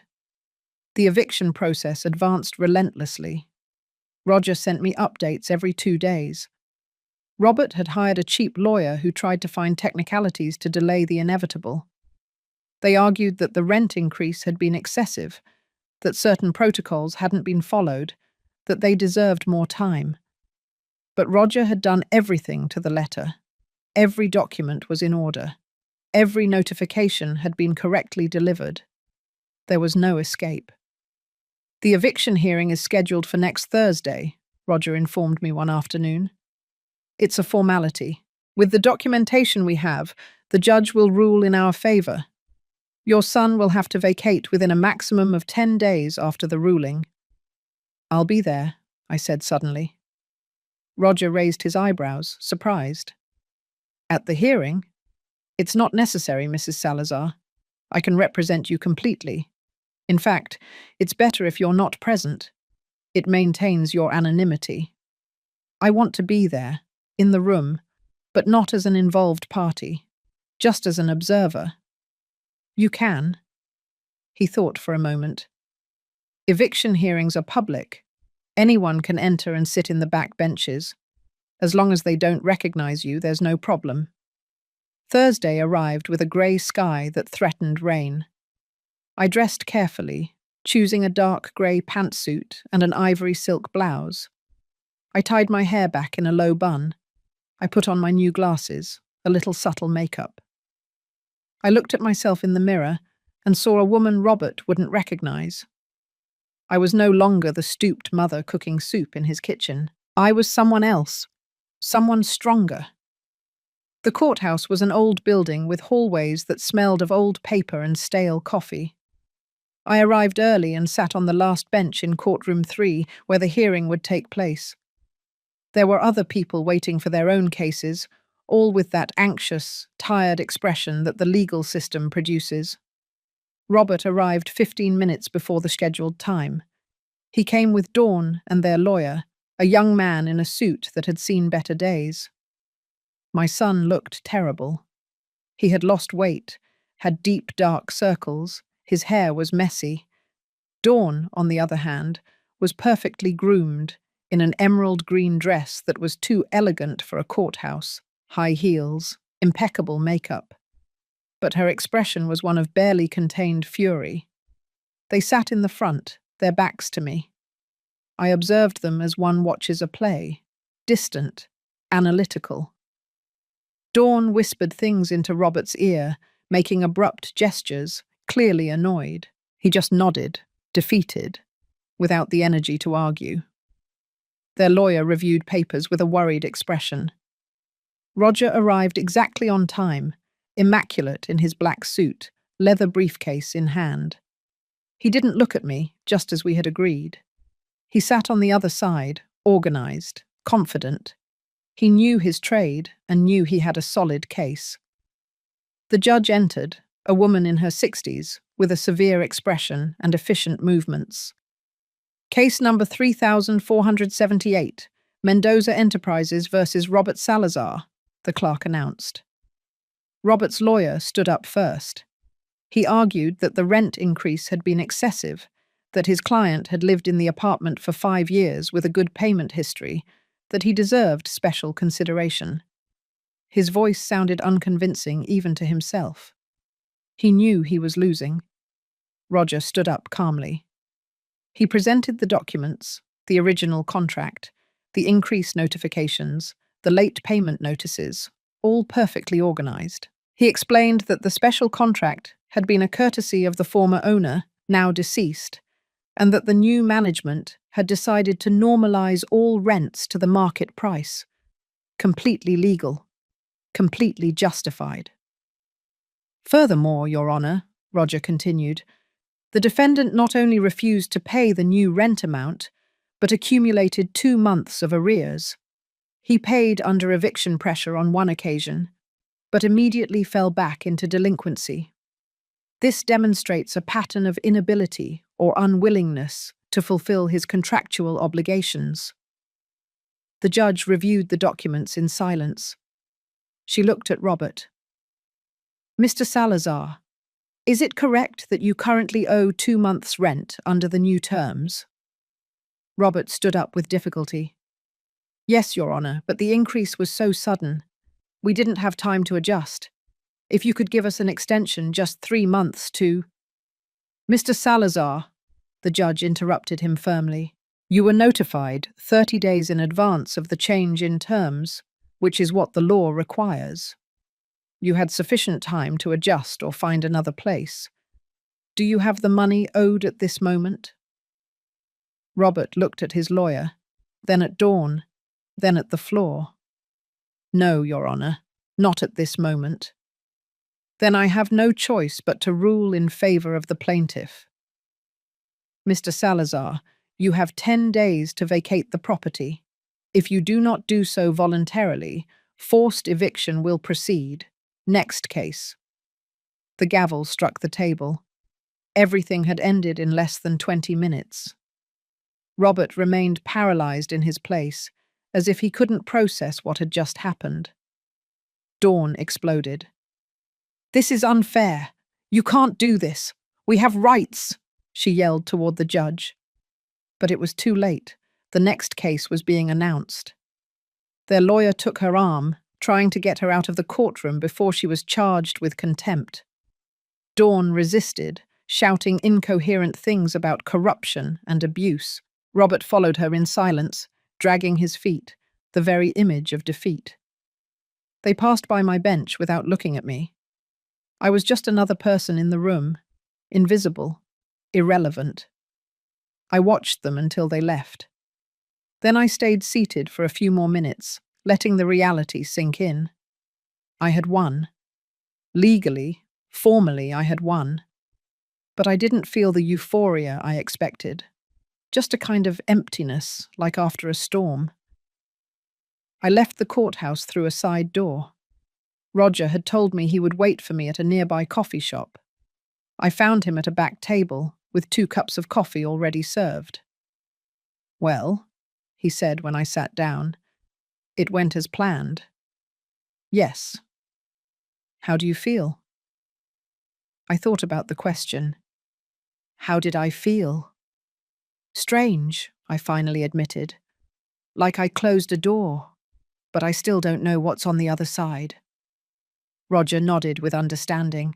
The eviction process advanced relentlessly. Roger sent me updates every 2 days. Robert had hired a cheap lawyer who tried to find technicalities to delay the inevitable. They argued that the rent increase had been excessive, that certain protocols hadn't been followed, that they deserved more time. But Roger had done everything to the letter. Every document was in order. Every notification had been correctly delivered. There was no escape. "The eviction hearing is scheduled for next Thursday," Roger informed me one afternoon. "It's a formality. With the documentation we have, the judge will rule in our favor. Your son will have to vacate within a maximum of 10 days after the ruling." "I'll be there," I said suddenly. Roger raised his eyebrows, surprised. "At the hearing? It's not necessary, Mrs. Salazar. I can represent you completely. In fact, it's better if you're not present. It maintains your anonymity. I want to be there, in the room, but not as an involved party, just as an observer." "You can." He thought for a moment. "Eviction hearings are public. Anyone can enter and sit in the back benches. As long as they don't recognize you, there's no problem." Thursday arrived with a grey sky that threatened rain. I dressed carefully, choosing a dark grey pantsuit and an ivory silk blouse. I tied my hair back in a low bun. I put on my new glasses, a little subtle makeup. I looked at myself in the mirror and saw a woman Robert wouldn't recognize. I was no longer the stooped mother cooking soup in his kitchen. I was someone else, someone stronger. The courthouse was an old building with hallways that smelled of old paper and stale coffee. I arrived early and sat on the last bench in courtroom 3, where the hearing would take place. There were other people waiting for their own cases, all with that anxious, tired expression that the legal system produces. Robert arrived 15 minutes before the scheduled time. He came with Dawn and their lawyer, a young man in a suit that had seen better days. My son looked terrible. He had lost weight, had deep dark circles, his hair was messy. Dawn, on the other hand, was perfectly groomed, in an emerald green dress that was too elegant for a courthouse, high heels, impeccable makeup. But her expression was one of barely contained fury. They sat in the front, their backs to me. I observed them as one watches a play, distant, analytical. Dawn whispered things into Robert's ear, making abrupt gestures, clearly annoyed. He just nodded, defeated, without the energy to argue. Their lawyer reviewed papers with a worried expression. Roger arrived exactly on time, immaculate in his black suit, leather briefcase in hand. He didn't look at me, just as we had agreed. He sat on the other side, organized, confident. He knew his trade and knew he had a solid case. The judge entered, a woman in her 60s, with a severe expression and efficient movements. Case number 3478, Mendoza Enterprises versus Robert Salazar, the clerk announced. Robert's lawyer stood up first. He argued that the rent increase had been excessive, that his client had lived in the apartment for 5 years with a good payment history, that he deserved special consideration. His voice sounded unconvincing even to himself. He knew he was losing. Roger stood up calmly. He presented the documents, the original contract, the increase notifications, the late payment notices, all perfectly organized. He explained that the special contract had been a courtesy of the former owner, now deceased, and that the new management had decided to normalize all rents to the market price. Completely legal, completely justified. Furthermore, Your Honor, Roger continued, the defendant not only refused to pay the new rent amount, but accumulated 2 months of arrears. He paid under eviction pressure on one occasion, but immediately fell back into delinquency. This demonstrates a pattern of inability or unwillingness to fulfill his contractual obligations. The judge reviewed the documents in silence. She looked at Robert. Mr. Salazar, is it correct that you currently owe 2 months' rent under the new terms? Robert stood up with difficulty. Yes, Your Honor, but the increase was so sudden. We didn't have time to adjust. If you could give us an extension, just 3 months to— Mr. Salazar, the judge interrupted him firmly, you were notified 30 days in advance of the change in terms, which is what the law requires. You had sufficient time to adjust or find another place. Do you have the money owed at this moment? Robert looked at his lawyer, then at Dawn, then at the floor. No, Your Honor, not at this moment. Then I have no choice but to rule in favor of the plaintiff. Mr. Salazar, you have 10 days to vacate the property. If you do not do so voluntarily, forced eviction will proceed. Next case. The gavel struck the table. Everything had ended in less than 20 minutes. Robert remained paralyzed in his place, as if he couldn't process what had just happened. Dawn exploded. This is unfair. You can't do this. We have rights, she yelled toward the judge. But it was too late. The next case was being announced. Their lawyer took her arm, trying to get her out of the courtroom before she was charged with contempt. Dawn resisted, shouting incoherent things about corruption and abuse. Robert followed her in silence, dragging his feet, the very image of defeat. They passed by my bench without looking at me. I was just another person in the room, invisible, irrelevant. I watched them until they left. Then I stayed seated for a few more minutes, letting the reality sink in. I had won. Legally, formally, I had won. But I didn't feel the euphoria I expected. Just a kind of emptiness, like after a storm. I left the courthouse through a side door. Roger had told me he would wait for me at a nearby coffee shop. I found him at a back table, with 2 cups of coffee already served. Well, he said when I sat down, it went as planned. Yes. How do you feel? I thought about the question. How did I feel? Strange, I finally admitted. like I closed a door, but I still don't know what's on the other side. Roger nodded with understanding.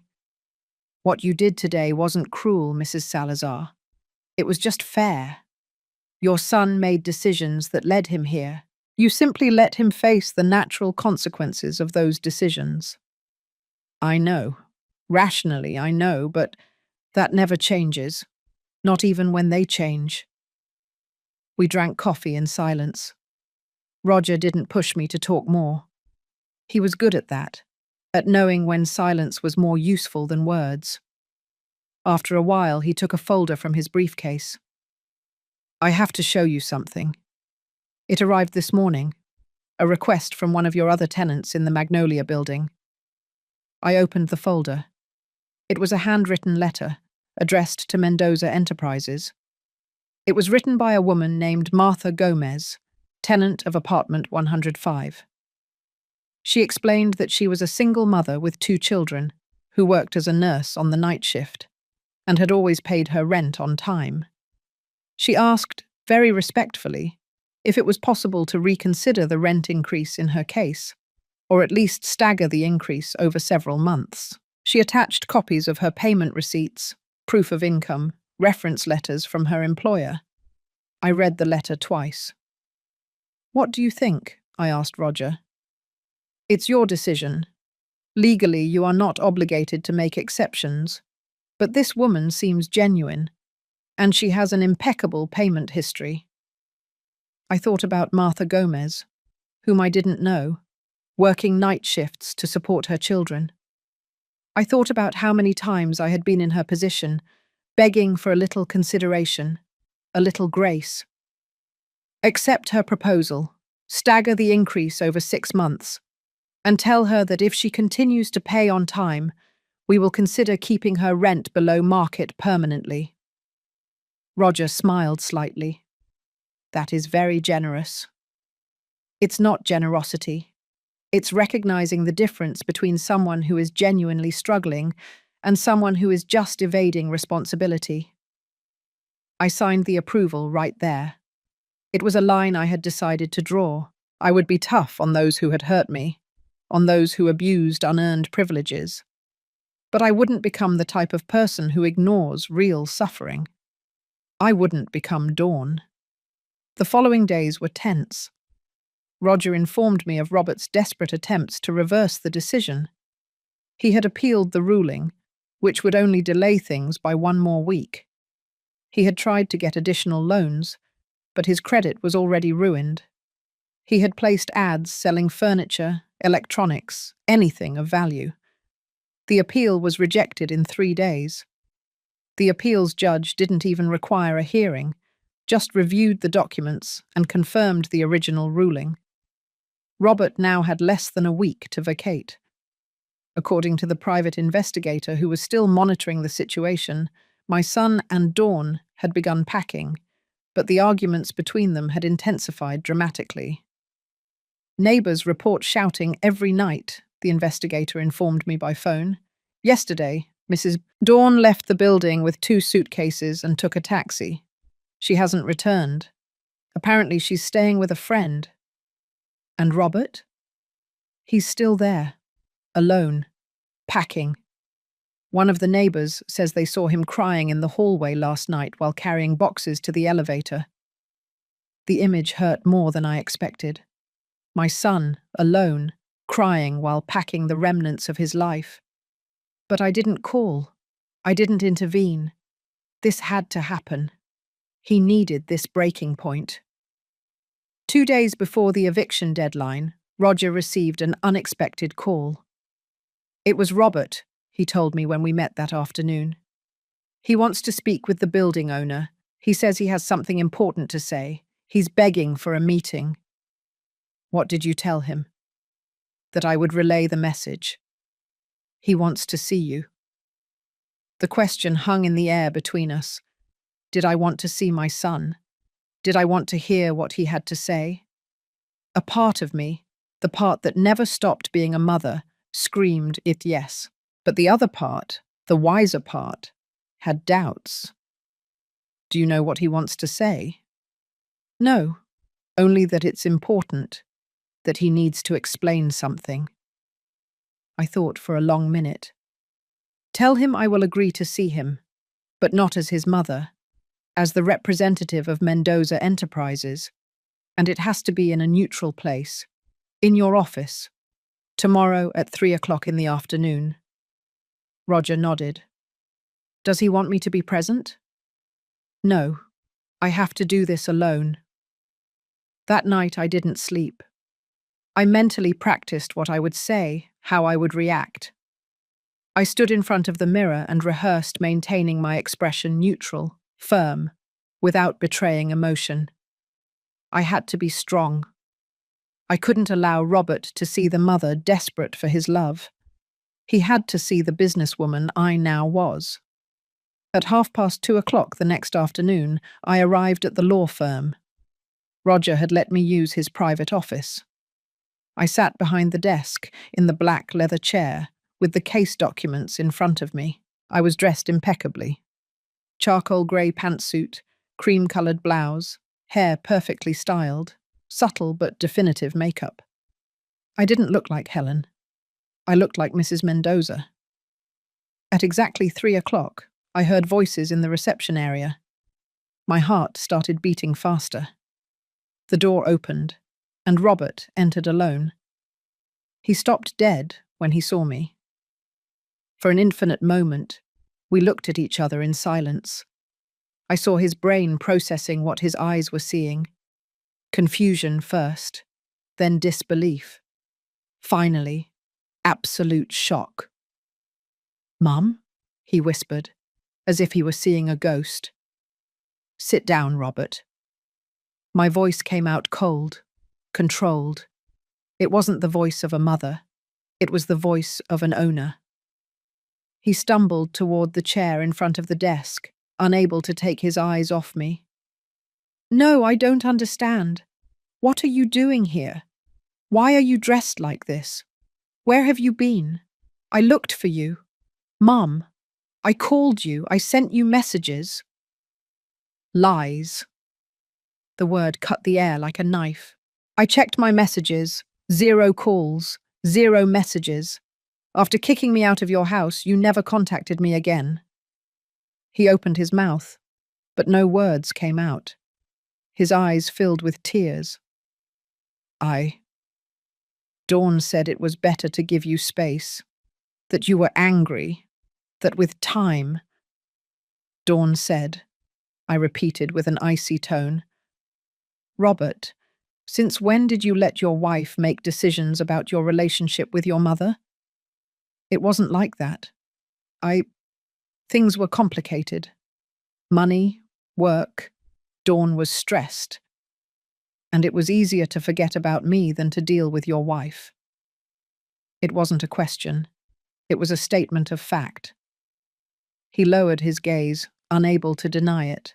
What you did today wasn't cruel, Mrs. Salazar. It was just fair. Your son made decisions that led him here. You simply let him face the natural consequences of those decisions. I know. Rationally, I know, but that never changes. Not even when they change. We drank coffee in silence. Roger didn't push me to talk more. He was good at that, at knowing when silence was more useful than words. After a while, he took a folder from his briefcase. I have to show you something. It arrived this morning, a request from one of your other tenants in the Magnolia building. I opened the folder. It was a handwritten letter, addressed to Mendoza Enterprises. It was written by a woman named Martha Gomez, tenant of apartment 105. She explained that she was a single mother with 2 children, who worked as a nurse on the night shift, and had always paid her rent on time. She asked, very respectfully, if it was possible to reconsider the rent increase in her case, or at least stagger the increase over several months. She attached copies of her payment receipts, proof of income, reference letters from her employer. I read the letter twice. What do you think? I asked Roger. It's your decision. Legally, you are not obligated to make exceptions, but this woman seems genuine, and she has an impeccable payment history. I thought about Martha Gomez, whom I didn't know, working night shifts to support her children. I thought about how many times I had been in her position, begging for a little consideration, a little grace. Accept her proposal, stagger the increase over 6 months, and tell her that if she continues to pay on time, we will consider keeping her rent below market permanently. Roger smiled slightly. That is very generous. It's not generosity. It's recognizing the difference between someone who is genuinely struggling and someone who is just evading responsibility. I signed the approval right there. It was a line I had decided to draw. I would be tough on those who had hurt me, on those who abused unearned privileges. But I wouldn't become the type of person who ignores real suffering. I wouldn't become Dawn. The following days were tense. Roger informed me of Robert's desperate attempts to reverse the decision. He had appealed the ruling, which would only delay things by 1 more week. He had tried to get additional loans, but his credit was already ruined. He had placed ads selling furniture, electronics, anything of value. The appeal was rejected in 3 days. The appeals judge didn't even require a hearing, just reviewed the documents and confirmed the original ruling. Robert now had less than a week to vacate. According to the private investigator who was still monitoring the situation, my son and Dawn had begun packing, but the arguments between them had intensified dramatically. Neighbors report shouting every night, the investigator informed me by phone. Yesterday, Mrs. Dawn left the building with 2 suitcases and took a taxi. She hasn't returned. Apparently she's staying with a friend. And Robert? He's still there, alone, packing. One of the neighbors says they saw him crying in the hallway last night while carrying boxes to the elevator. The image hurt more than I expected. My son, alone, crying while packing the remnants of his life. But I didn't call. I didn't intervene. This had to happen. He needed this breaking point. 2 days before the eviction deadline, Roger received an unexpected call. It was Robert, he told me when we met that afternoon. He wants to speak with the building owner. He says he has something important to say. He's begging for a meeting. What did you tell him? That I would relay the message. He wants to see you. The question hung in the air between us. Did I want to see my son? Did I want to hear what he had to say? A part of me, the part that never stopped being a mother, screamed it yes. But the other part, the wiser part, had doubts. Do you know what he wants to say? No, only that it's important, that he needs to explain something. I thought for a long minute. Tell him I will agree to see him, but not as his mother, as the representative of Mendoza Enterprises, and it has to be in a neutral place, in your office, tomorrow at 3 o'clock in the afternoon. Roger nodded. Does he want me to be present? No, I have to do this alone. That night I didn't sleep. I mentally practiced what I would say, how I would react. I stood in front of the mirror and rehearsed maintaining my expression neutral, firm, without betraying emotion. I had to be strong. I couldn't allow Robert to see the mother desperate for his love. He had to see the businesswoman I now was. At 2:30 the next afternoon, I arrived at the law firm. Roger had let me use his private office. I sat behind the desk, in the black leather chair, with the case documents in front of me. I was dressed impeccably. Charcoal grey pantsuit, cream-coloured blouse, hair perfectly styled, subtle but definitive makeup. I didn't look like Helen. I looked like Mrs. Mendoza. At exactly 3 o'clock, I heard voices in the reception area. My heart started beating faster. The door opened, and Robert entered alone. He stopped dead when he saw me. For an infinite moment, we looked at each other in silence. I saw his brain processing what his eyes were seeing. Confusion first, then disbelief. Finally, absolute shock. "Mum?" he whispered, as if he were seeing a ghost. "Sit down, Robert." My voice came out cold, controlled. It wasn't the voice of a mother. It was the voice of an owner. He stumbled toward the chair in front of the desk, unable to take his eyes off me. "No, I don't understand. What are you doing here? Why are you dressed like this? Where have you been? I looked for you. Mum, I called you. I sent you messages." Lies. The word cut the air like a knife. I checked my messages. 0 calls, 0 messages. After kicking me out of your house, you never contacted me again. He opened his mouth, but no words came out. His eyes filled with tears. Dawn said it was better to give you space, that you were angry, that with time. Dawn said, I repeated with an icy tone. Robert, since when did you let your wife make decisions about your relationship with your mother? It wasn't like that. Things were complicated. Money, work, Dawn was stressed. And it was easier to forget about me than to deal with your wife. It wasn't a question. It was a statement of fact. He lowered his gaze, unable to deny it.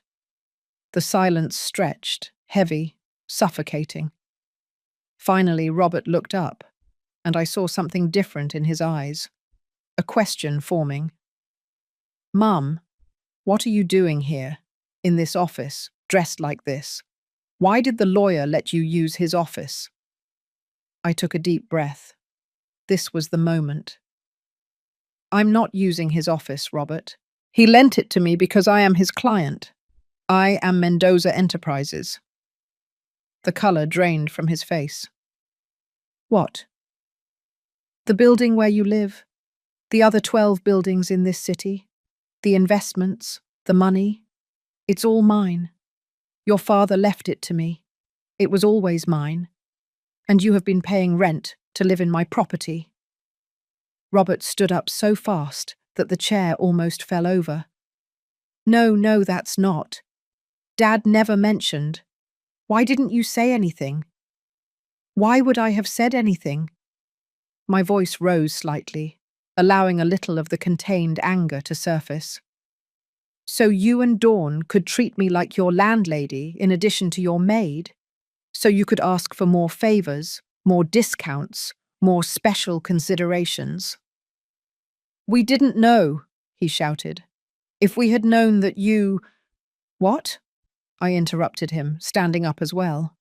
The silence stretched, heavy, suffocating. Finally, Robert looked up, and I saw something different in his eyes. A question forming. Mum, what are you doing here, in this office, dressed like this? Why did the lawyer let you use his office? I took a deep breath. This was the moment. I'm not using his office, Robert. He lent it to me because I am his client. I am Mendoza Enterprises. The color drained from his face. What? The building where you live, the other 12 buildings in this city, the investments, the money, it's all mine. Your father left it to me. It was always mine. And you have been paying rent to live in my property. Robert stood up so fast that the chair almost fell over. No, that's not. Dad never mentioned. Why didn't you say anything? Why would I have said anything? My voice rose slightly, allowing a little of the contained anger to surface. So you and Dawn could treat me like your landlady in addition to your maid? So you could ask for more favors, more discounts, more special considerations? We didn't know, he shouted. If we had known that you… What? I interrupted him, standing up as well.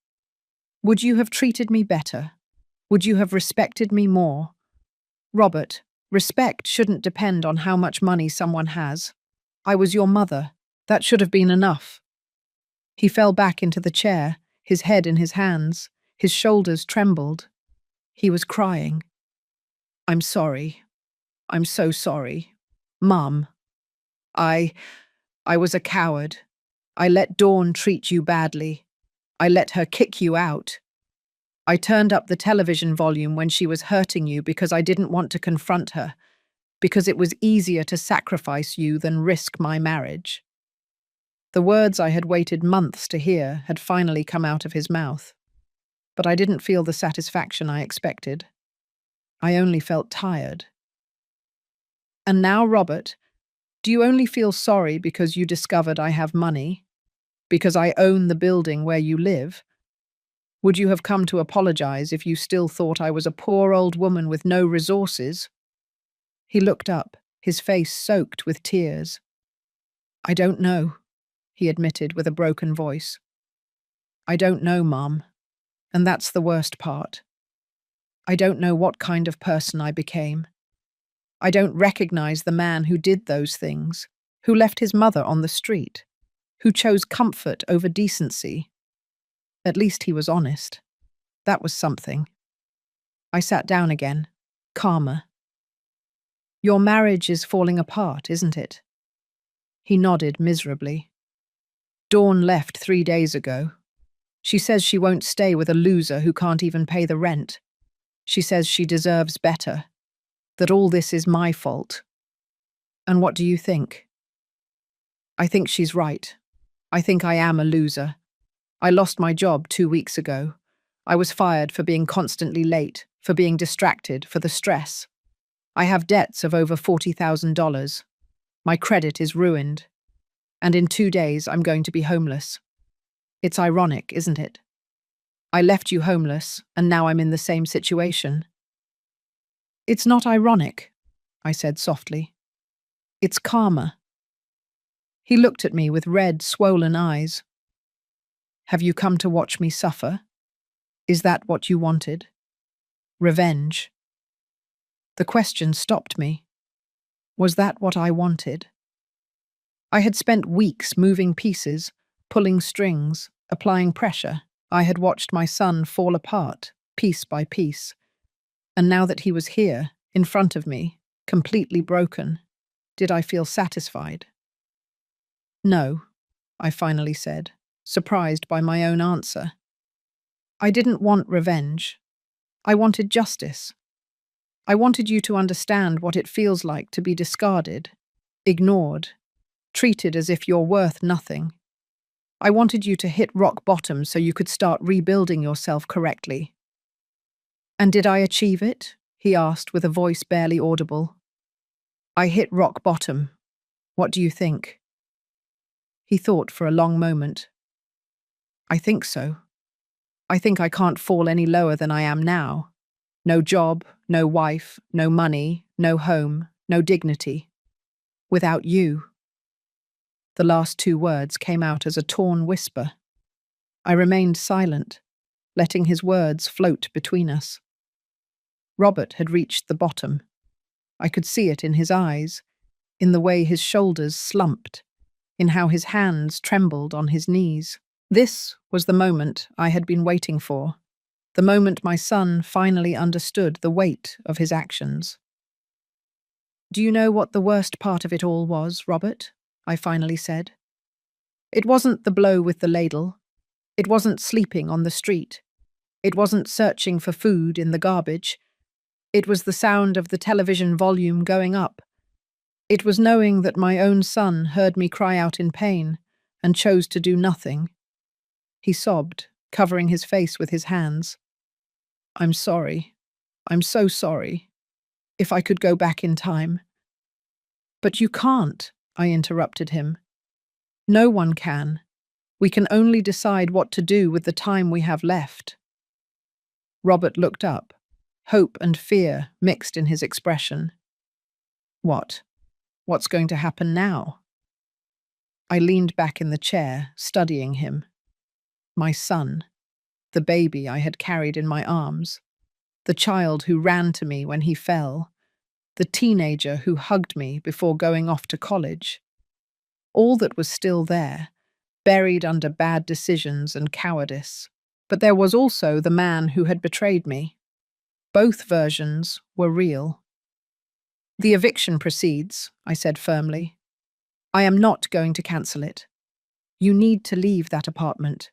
Would you have treated me better? Would you have respected me more? Robert, respect shouldn't depend on how much money someone has. I was your mother. That should have been enough. He fell back into the chair, his head in his hands. His shoulders trembled. He was crying. I'm sorry. I'm so sorry. Mum. I was a coward. I let Dawn treat you badly. I let her kick you out. I turned up the television volume when she was hurting you because I didn't want to confront her, because it was easier to sacrifice you than risk my marriage. The words I had waited months to hear had finally come out of his mouth, but I didn't feel the satisfaction I expected. I only felt tired. And now, Robert, do you only feel sorry because you discovered I have money? Because I own the building where you live? Would you have come to apologize if you still thought I was a poor old woman with no resources? He looked up, his face soaked with tears. I don't know, he admitted with a broken voice. I don't know, Mum, and that's the worst part. I don't know what kind of person I became. I don't recognize the man who did those things, who left his mother on the street, who chose comfort over decency. At least he was honest. That was something. I sat down again, calmer. Your marriage is falling apart, isn't it? He nodded miserably. Dawn left 3 days ago. She says she won't stay with a loser who can't even pay the rent. She says she deserves better, that all this is my fault. And what do you think? I think she's right. I think I am a loser. I lost my job 2 weeks ago. I was fired for being constantly late, for being distracted, for the stress. I have debts of over $40,000. My credit is ruined. And in 2 days, I'm going to be homeless. It's ironic, isn't it? I left you homeless, and now I'm in the same situation. It's not ironic, I said softly. It's karma. He looked at me with red, swollen eyes. Have you come to watch me suffer? Is that what you wanted? Revenge. The question stopped me. Was that what I wanted? I had spent weeks moving pieces, pulling strings, applying pressure. I had watched my son fall apart, piece by piece. And now that he was here, in front of me, completely broken, did I feel satisfied? No, I finally said, surprised by my own answer. I didn't want revenge. I wanted justice. I wanted you to understand what it feels like to be discarded, ignored, treated as if you're worth nothing. I wanted you to hit rock bottom so you could start rebuilding yourself correctly. And did I achieve it? He asked with a voice barely audible. I hit rock bottom. What do you think? He thought for a long moment. I think so. I think I can't fall any lower than I am now. No job, no wife, no money, no home, no dignity. Without you. The last 2 words came out as a torn whisper. I remained silent, letting his words float between us. Robert had reached the bottom. I could see it in his eyes, in the way his shoulders slumped, in how his hands trembled on his knees. This was the moment I had been waiting for, the moment my son finally understood the weight of his actions. Do you know what the worst part of it all was, Robert? I finally said. It wasn't the blow with the ladle. It wasn't sleeping on the street. It wasn't searching for food in the garbage. It was the sound of the television volume going up. It was knowing that my own son heard me cry out in pain and chose to do nothing. He sobbed, covering his face with his hands. I'm sorry. I'm so sorry. If I could go back in time. But you can't, I interrupted him. No one can. We can only decide what to do with the time we have left. Robert looked up, hope and fear mixed in his expression. What? What's going to happen now? I leaned back in the chair, studying him. My son. the baby I had carried in my arms, the child who ran to me when he fell, the teenager who hugged me before going off to college. All that was still there, buried under bad decisions and cowardice. But there was also the man who had betrayed me. Both versions were real. "The eviction proceeds," I said firmly. "I am not going to cancel it. You need to leave that apartment.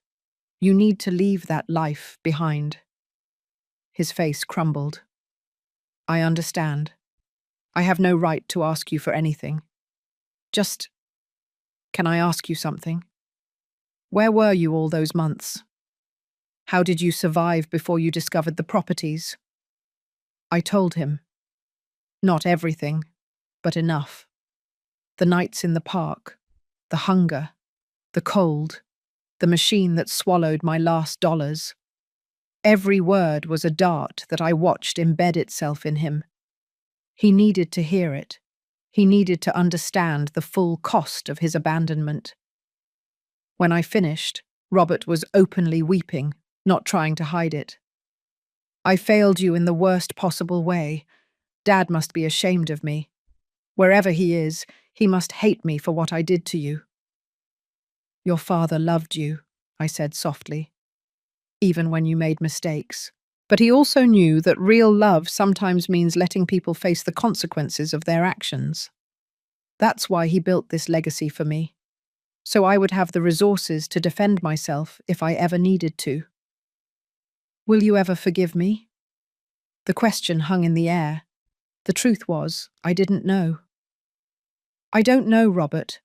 You need to leave that life behind." His face crumbled. "I understand. I have no right to ask you for anything. Just, can I ask you something? Where were you all those months? How did you survive before you discovered the properties?" I told him. Not everything, but enough. The nights in the park, the hunger, the cold, the machine that swallowed my last dollars. Every word was a dart that I watched embed itself in him. He needed to hear it. He needed to understand the full cost of his abandonment. When I finished, Robert was openly weeping, not trying to hide it. "I failed you in the worst possible way. Dad must be ashamed of me. Wherever he is, he must hate me for what I did to you." "Your father loved you," I said softly, "even when you made mistakes. But he also knew that real love sometimes means letting people face the consequences of their actions. That's why he built this legacy for me, so I would have the resources to defend myself if I ever needed to." "Will you ever forgive me?" The question hung in the air. The truth was, I didn't know. "I don't know, Robert.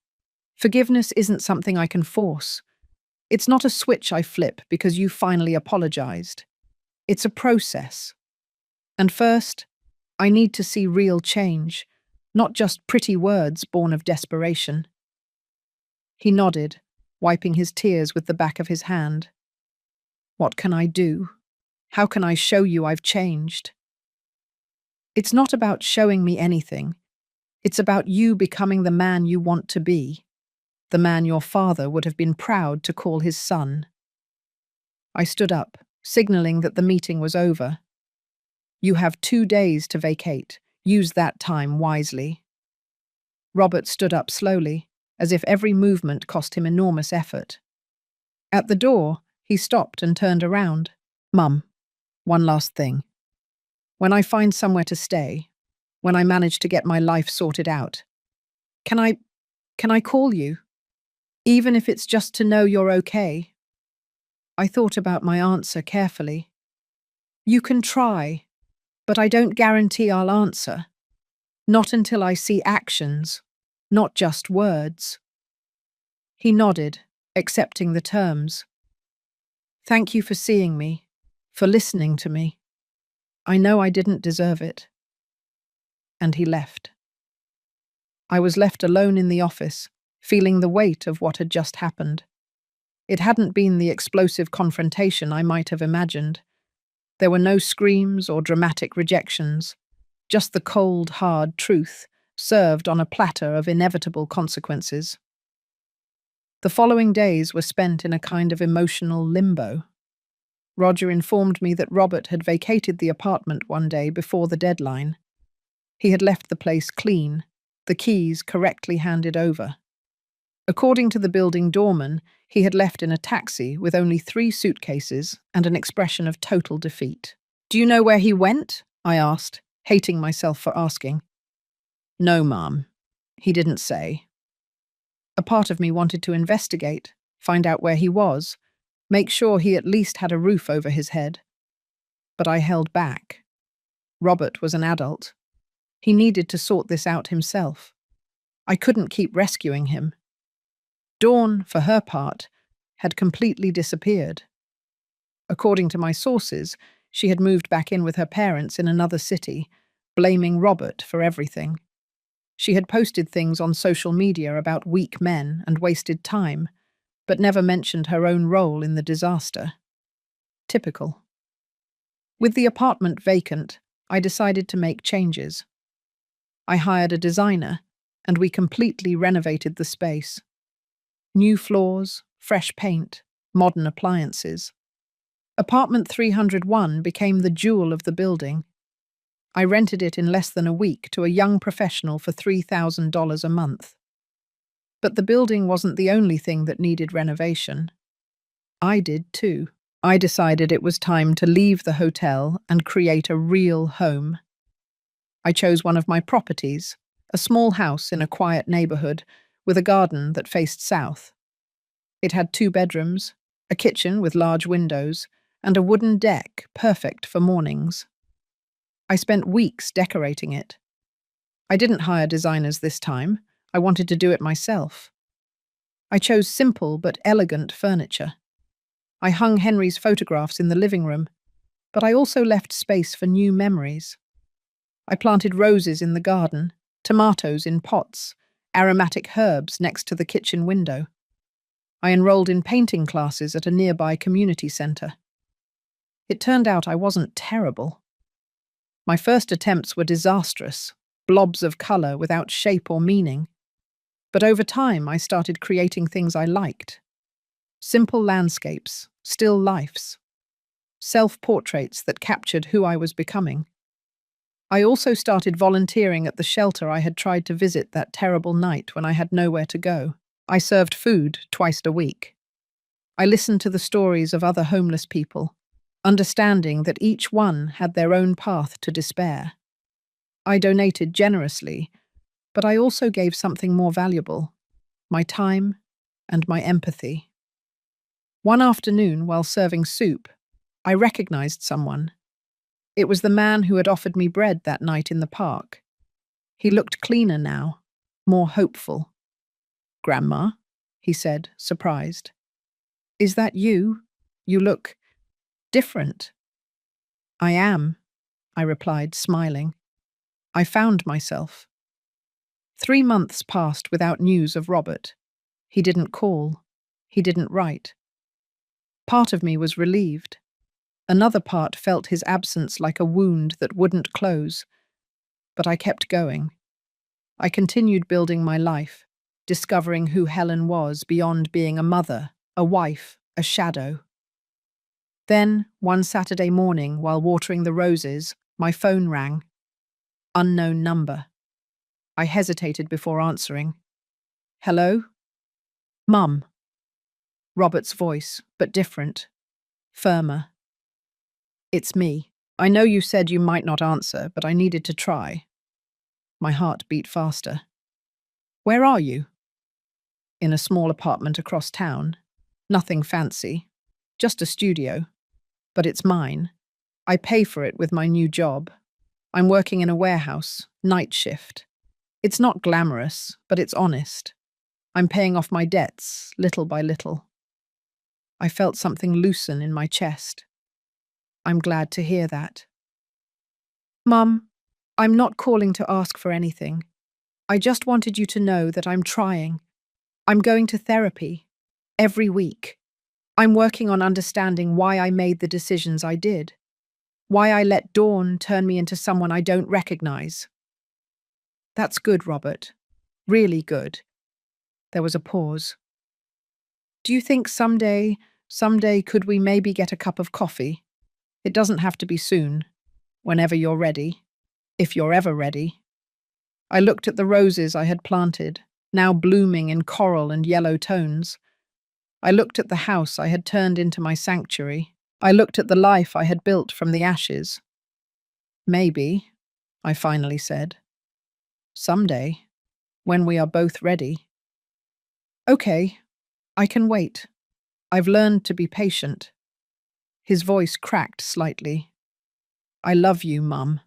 Forgiveness isn't something I can force. It's not a switch I flip because you finally apologized. It's a process. And first, I need to see real change, not just pretty words born of desperation." He nodded, wiping his tears with the back of his hand. "What can I do? How can I show you I've changed?" "It's not about showing me anything. It's about you becoming the man you want to be, the man your father would have been proud to call his son." I stood up, signaling that the meeting was over. "You have 2 days to vacate. Use that time wisely." Robert stood up slowly, as if every movement cost him enormous effort. At the door, he stopped and turned around. "Mum, one last thing. When I find somewhere to stay, when I manage to get my life sorted out, can I call you? Even if it's just to know you're okay?" I thought about my answer carefully. "You can try, but I don't guarantee I'll answer. Not until I see actions, not just words." He nodded, accepting the terms. "Thank you for seeing me, for listening to me. I know I didn't deserve it." And he left. I was left alone in the office, feeling the weight of what had just happened. It hadn't been the explosive confrontation I might have imagined. There were no screams or dramatic rejections, just the cold, hard truth, served on a platter of inevitable consequences. The following days were spent in a kind of emotional limbo. Roger informed me that Robert had vacated the apartment one day before the deadline. He had left the place clean, the keys correctly handed over. According to the building doorman, he had left in a taxi with only 3 suitcases and an expression of total defeat. "Do you know where he went?" I asked, hating myself for asking. "No, Mom. He didn't say." A part of me wanted to investigate, find out where he was, make sure he at least had a roof over his head. But I held back. Robert was an adult. He needed to sort this out himself. I couldn't keep rescuing him. Dawn, for her part, had completely disappeared. According to my sources, she had moved back in with her parents in another city, blaming Robert for everything. She had posted things on social media about weak men and wasted time, but never mentioned her own role in the disaster. Typical. With the apartment vacant, I decided to make changes. I hired a designer, and we completely renovated the space. New floors, fresh paint, modern appliances. Apartment 301 became the jewel of the building. I rented it in less than a week to a young professional for $3,000 a month. But the building wasn't the only thing that needed renovation. I did too. I decided it was time to leave the hotel and create a real home. I chose one of my properties, a small house in a quiet neighborhood with a garden that faced south. It had 2 bedrooms, a kitchen with large windows, and a wooden deck perfect for mornings. I spent weeks decorating it. I didn't hire designers this time. I wanted to do it myself. I chose simple but elegant furniture. I hung Henry's photographs in the living room, but I also left space for new memories. I planted roses in the garden, tomatoes in pots, aromatic herbs next to the kitchen window. I enrolled in painting classes at a nearby community center. It turned out I wasn't terrible. My first attempts were disastrous, blobs of color without shape or meaning. But over time, I started creating things I liked. Simple landscapes, still lifes, self-portraits that captured who I was becoming. I also started volunteering at the shelter I had tried to visit that terrible night when I had nowhere to go. I served food twice a week. I listened to the stories of other homeless people, understanding that each one had their own path to despair. I donated generously, but I also gave something more valuable: my time and my empathy. One afternoon, while serving soup, I recognized someone. It was the man who had offered me bread that night in the park. He looked cleaner now, more hopeful. "Grandma," he said, surprised. "Is that you? You look different." "I am," I replied, smiling. I found myself. 3 months passed without news of Robert. He didn't call. He didn't write. Part of me was relieved. Another part felt his absence like a wound that wouldn't close. But I kept going. I continued building my life, discovering who Helen was beyond being a mother, a wife, a shadow. Then, one Saturday morning, while watering the roses, my phone rang. Unknown number. I hesitated before answering. "Hello?" "Mum." Robert's voice, but different, firmer. "It's me. I know you said you might not answer, but I needed to try." My heart beat faster. "Where are you?" "In a small apartment across town. Nothing fancy. Just a studio. But it's mine. I pay for it with my new job. I'm working in a warehouse, night shift. It's not glamorous, but it's honest. I'm paying off my debts, little by little." I felt something loosen in my chest. "I'm glad to hear that." "Mum, I'm not calling to ask for anything. I just wanted you to know that I'm trying. I'm going to therapy. Every week. I'm working on understanding why I made the decisions I did. Why I let Dawn turn me into someone I don't recognize." "That's good, Robert. Really good." There was a pause. "Do you think someday could we maybe get a cup of coffee? It doesn't have to be soon. Whenever you're ready. If you're ever ready." I looked at the roses I had planted, now blooming in coral and yellow tones. I looked at the house I had turned into my sanctuary. I looked at the life I had built from the ashes. "Maybe," I finally said. "Someday, when we are both ready." "Okay, I can wait. I've learned to be patient." His voice cracked slightly. "I love you, Mum.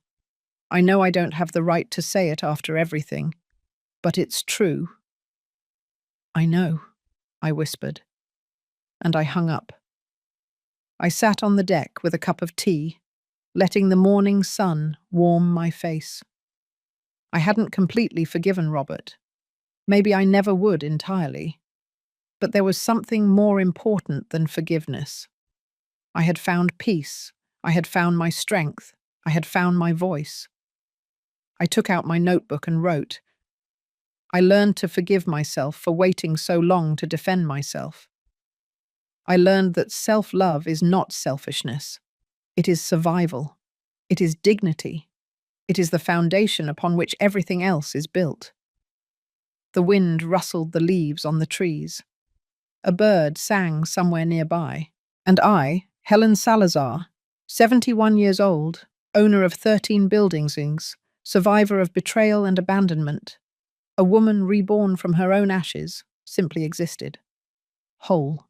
I know I don't have the right to say it after everything, but it's true." "I know," I whispered, and I hung up. I sat on the deck with a cup of tea, letting the morning sun warm my face. I hadn't completely forgiven Robert. Maybe I never would entirely. But there was something more important than forgiveness. I had found peace. I had found my strength. I had found my voice. I took out my notebook and wrote. I learned to forgive myself for waiting so long to defend myself. I learned that self-love is not selfishness. It is survival. It is dignity. It is the foundation upon which everything else is built. The wind rustled the leaves on the trees. A bird sang somewhere nearby. And I, Helen Salazar, 71 years old, owner of 13 buildings, survivor of betrayal and abandonment, a woman reborn from her own ashes, simply existed. Whole.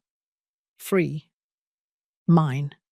Free. Mine.